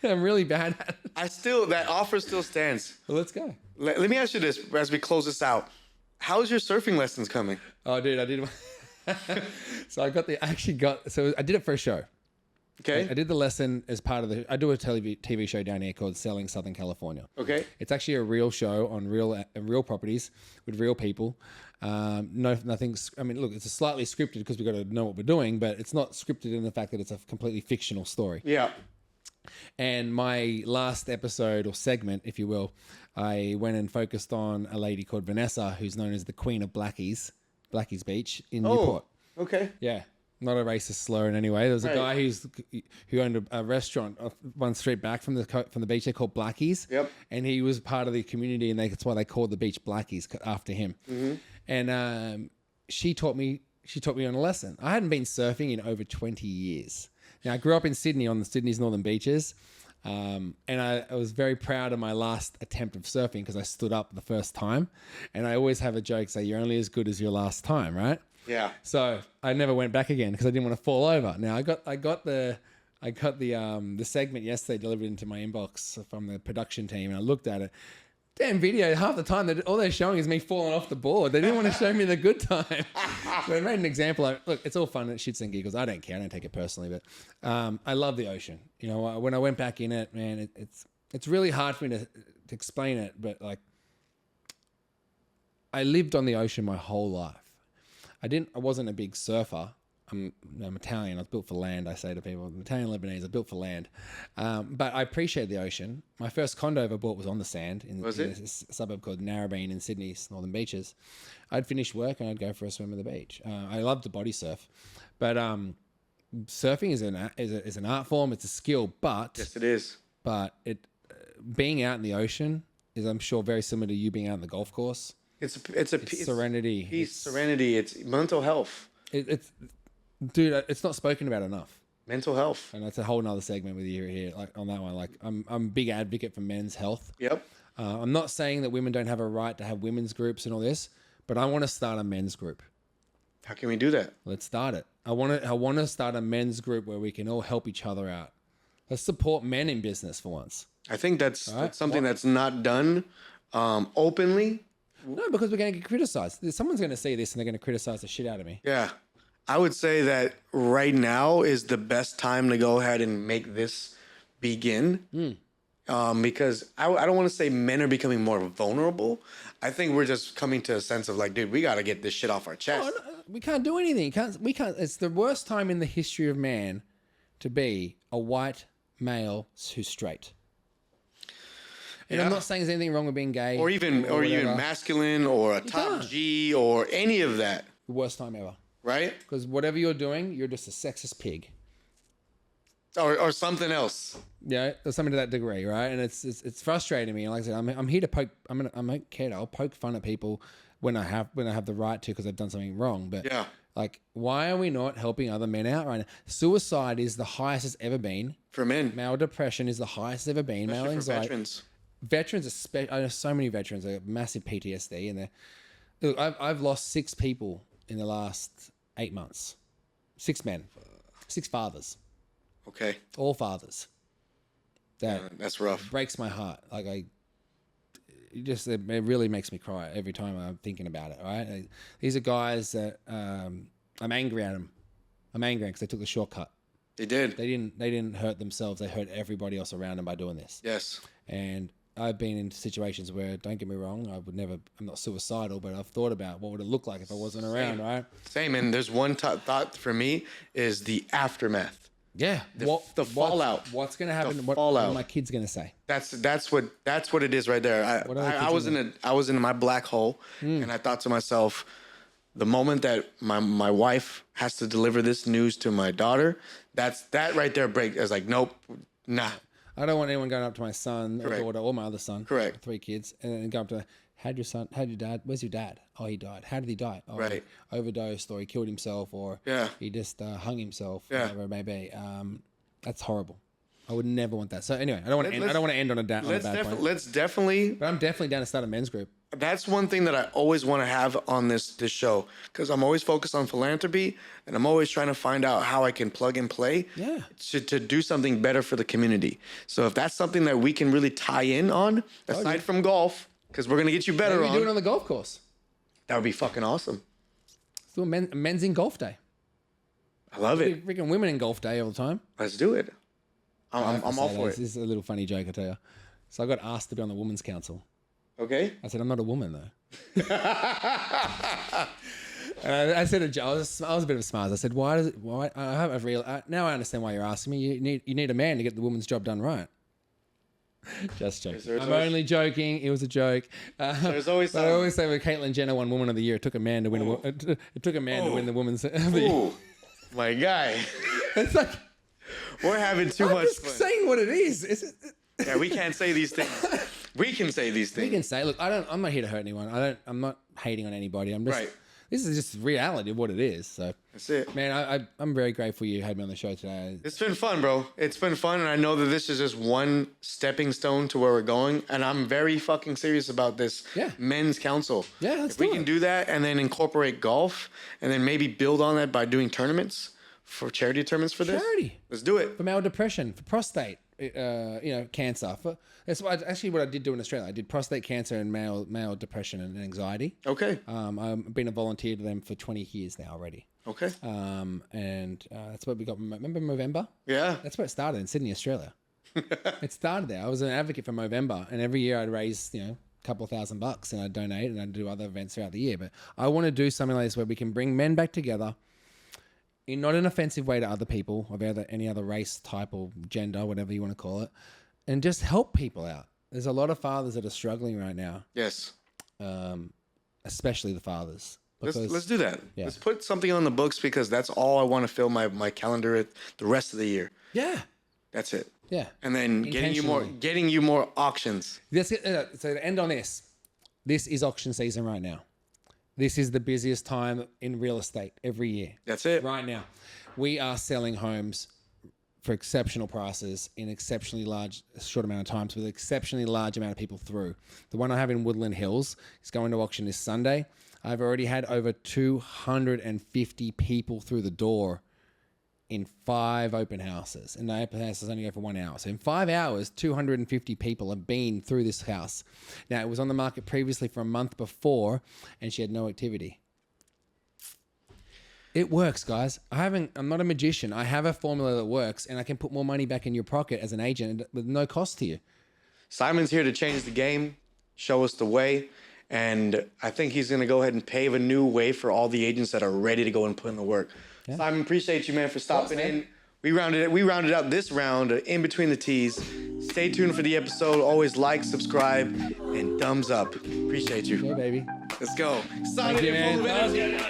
I'm really bad at it. That offer still stands. Well, let's go. Let me ask you this as we close this out. How's your surfing lessons coming? Oh, dude, I did. So I did it for a show. Okay. I did the lesson as part of I do a TV show down here called Selling Southern California. Okay. It's actually a real show on real properties with real people. Nothing. I mean, look, it's slightly scripted because we got to know what we're doing, but it's not scripted in the fact that it's a completely fictional story. Yeah. And my last episode or segment, if you will, I went and focused on a lady called Vanessa, who's known as the Queen of Blackies Beach in Newport. Okay. Yeah. Not a racist slur in any way. There was a guy who owned a restaurant one street back from the beach there called Blackies. Yep. And he was part of the community, and that's why they called the beach Blackies after him. Mm-hmm. And she taught me on a lesson. I hadn't been surfing in over 20 years. Now I grew up in Sydney on the Sydney's northern beaches, and I was very proud of my last attempt of surfing because I stood up the first time. And I always have a joke say, "You're only as good as your last time," right? Yeah. So I never went back again because I didn't want to fall over. Now I got the segment yesterday delivered into my inbox from the production team, and I looked at it. Damn video, half the time all they're showing is me falling off the board. They didn't want to show me the good time. So I made an example. Look, it's all fun and shits and giggles. I don't care. I don't take it personally, but I love the ocean. You know, when I went back in it, man, it's really hard for me to explain it, but like I lived on the ocean my whole life. I wasn't a big surfer. I'm Italian. I was built for land. I say to people, I'm Italian Lebanese. I built for land, but I appreciate the ocean. My first condo I bought was on the sand in a suburb called Narrabeen in Sydney's northern beaches. I'd finish work and I'd go for a swim at the beach. I love to body surf, but surfing is an art form. It's a skill, but yes, it is. But being out in the ocean is, I'm sure, very similar to you being out on the golf course. It's serenity. Peace, serenity. It's mental health. Dude, it's not spoken about enough. Mental health. And that's a whole nother segment with you here, like on that one. Like I'm a big advocate for men's health. Yep. I'm not saying that women don't have a right to have women's groups and all this, but I want to start a men's group. How can we do that? Let's start it. I want to start a men's group where we can all help each other out. Let's support men in business for once. I think that's something that's not done openly. No, because we're going to get criticized. Someone's going to see this and they're going to criticize the shit out of me. Yeah. I would say that right now is the best time to go ahead and make this begin. Because I don't want to say men are becoming more vulnerable. I think we're just coming to a sense of like, dude, we got to get this shit off our chest. No, we can't do anything. We can't. It's the worst time in the history of man to be a white male who's straight. And I'm not saying there's anything wrong with being gay. Or even masculine or a top G or any of that. The worst time ever. Right? Because whatever you're doing, you're just a sexist pig. Or something else. Yeah, or something to that degree, right? And it's frustrating me. Like I said, I'm here to poke. I'm a kid. I'll poke fun at people when I have the right to because I've done something wrong. But yeah, like, why are we not helping other men out right now? Suicide is the highest it's ever been for men. Male depression is the highest it's ever been. Especially male anxiety. for veterans. Veterans, I know so many veterans. They have massive PTSD, and look, I've lost 6 people in the last 8 months. 6 men, 6 fathers. Okay. All fathers. That's rough. Breaks my heart. Like it really makes me cry every time I'm thinking about it. Right? These are guys that I'm angry at them. I'm angry because they took the shortcut. They did. They didn't hurt themselves. They hurt everybody else around them by doing this. Yes. And I've been in situations where, don't get me wrong, I'm not suicidal, but I've thought about what would it look like if I wasn't around, right? Same. And there's one thought for me is the aftermath. Yeah. The fallout. What's going to happen? What fallout. are my kids going to say? That's what it is right there. I was in my black hole and I thought to myself, the moment that my wife has to deliver this news to my daughter, that right there breaks. I was like, nope, nah. I don't want anyone going up to my son or daughter or my other son. Correct. 3 kids, and then go up to, how'd your dad? Where's your dad? Oh, he died. How did he die? Oh, right. He overdosed, or he killed himself, or he just hung himself, whatever it may be. That's horrible. I would never want that. So anyway, I don't want to end on a bad point. Let's definitely. But I'm definitely down to start a men's group. That's one thing that I always want to have on this show, because I'm always focused on philanthropy and I'm always trying to find out how I can plug and play to do something better for the community. So if that's something that we can really tie in on, aside from golf, because we're going to get you better on. Do it on the golf course. That would be fucking awesome. Let's do a men's in golf day. I love it. Freaking women in golf day all the time. Let's do it. I'm all for it. This is a little funny joke, I tell you. So I got asked to be on the women's council. Okay. I said, I'm not a woman, though. I said, I was a bit of a smart. I said, why? I have a real. Now I understand why you're asking me. You need a man to get the woman's job done right. Just joking. I'm only joking. It was a joke. There's always. I always say when Caitlyn Jenner won Woman of the Year, it took a man to win. It took a man to win the Woman's of the Year. My guy. It's like we're having too much fun. I'm just saying what it is. Yeah, we can't say these things. We can say these things. We can say, look, I'm not here to hurt anyone. I'm not hating on anybody. I'm just this is just reality of what it is. So That's it. man, I'm very grateful you had me on the show today. It's been fun, bro. It's been fun, and I know that this is just one stepping stone to where we're going, and I'm very fucking serious about this men's council. Yeah, let's if we do can it. do that and then incorporate golf and then maybe build on that by doing tournaments for charity tournaments for this. Charity. Let's do it. For male depression, for prostate, cancer. That's what I did do in Australia. I did prostate cancer and male depression and anxiety. Okay. I've been a volunteer to them for 20 years now already. Okay. And that's what we got. Remember Movember? Yeah. That's where it started in Sydney, Australia. It started there. I was an advocate for Movember, and every year I'd raise, a couple of $1,000 and I'd donate and I'd do other events throughout the year. But I want to do something like this where we can bring men back together in not an offensive way to other people of any other race, type, or gender, whatever you want to call it, and just help people out. There's a lot of fathers that are struggling right now. Yes. Especially the fathers. Let's do that. Yeah. Let's put something on the books because that's all I want to fill my calendar with the rest of the year. Yeah. That's it. Yeah. And then getting you more auctions. So to end on this is auction season right now. This is the busiest time in real estate every year. That's it. Right now. We are selling homes for exceptional prices in exceptionally short amount of times with exceptionally large amount of people through. The one I have in Woodland Hills is going to auction this Sunday. I've already had over 250 people through the door in 5 open houses. And the open houses only go for 1 hour. So in 5 hours, 250 people have been through this house. Now, it was on the market previously for a month before, and she had no activity. It works, guys. I'm not a magician. I have a formula that works, and I can put more money back in your pocket as an agent with no cost to you. Simon's here to change the game, show us the way, and I think he's going to go ahead and pave a new way for all the agents that are ready to go and put in the work. Yeah. Simon, appreciate you, man, for stopping in. We rounded out this round in between the tees. Stay tuned for the episode. Always like, subscribe, and thumbs up. Appreciate you. Yeah, baby. Let's go. Signing in, man.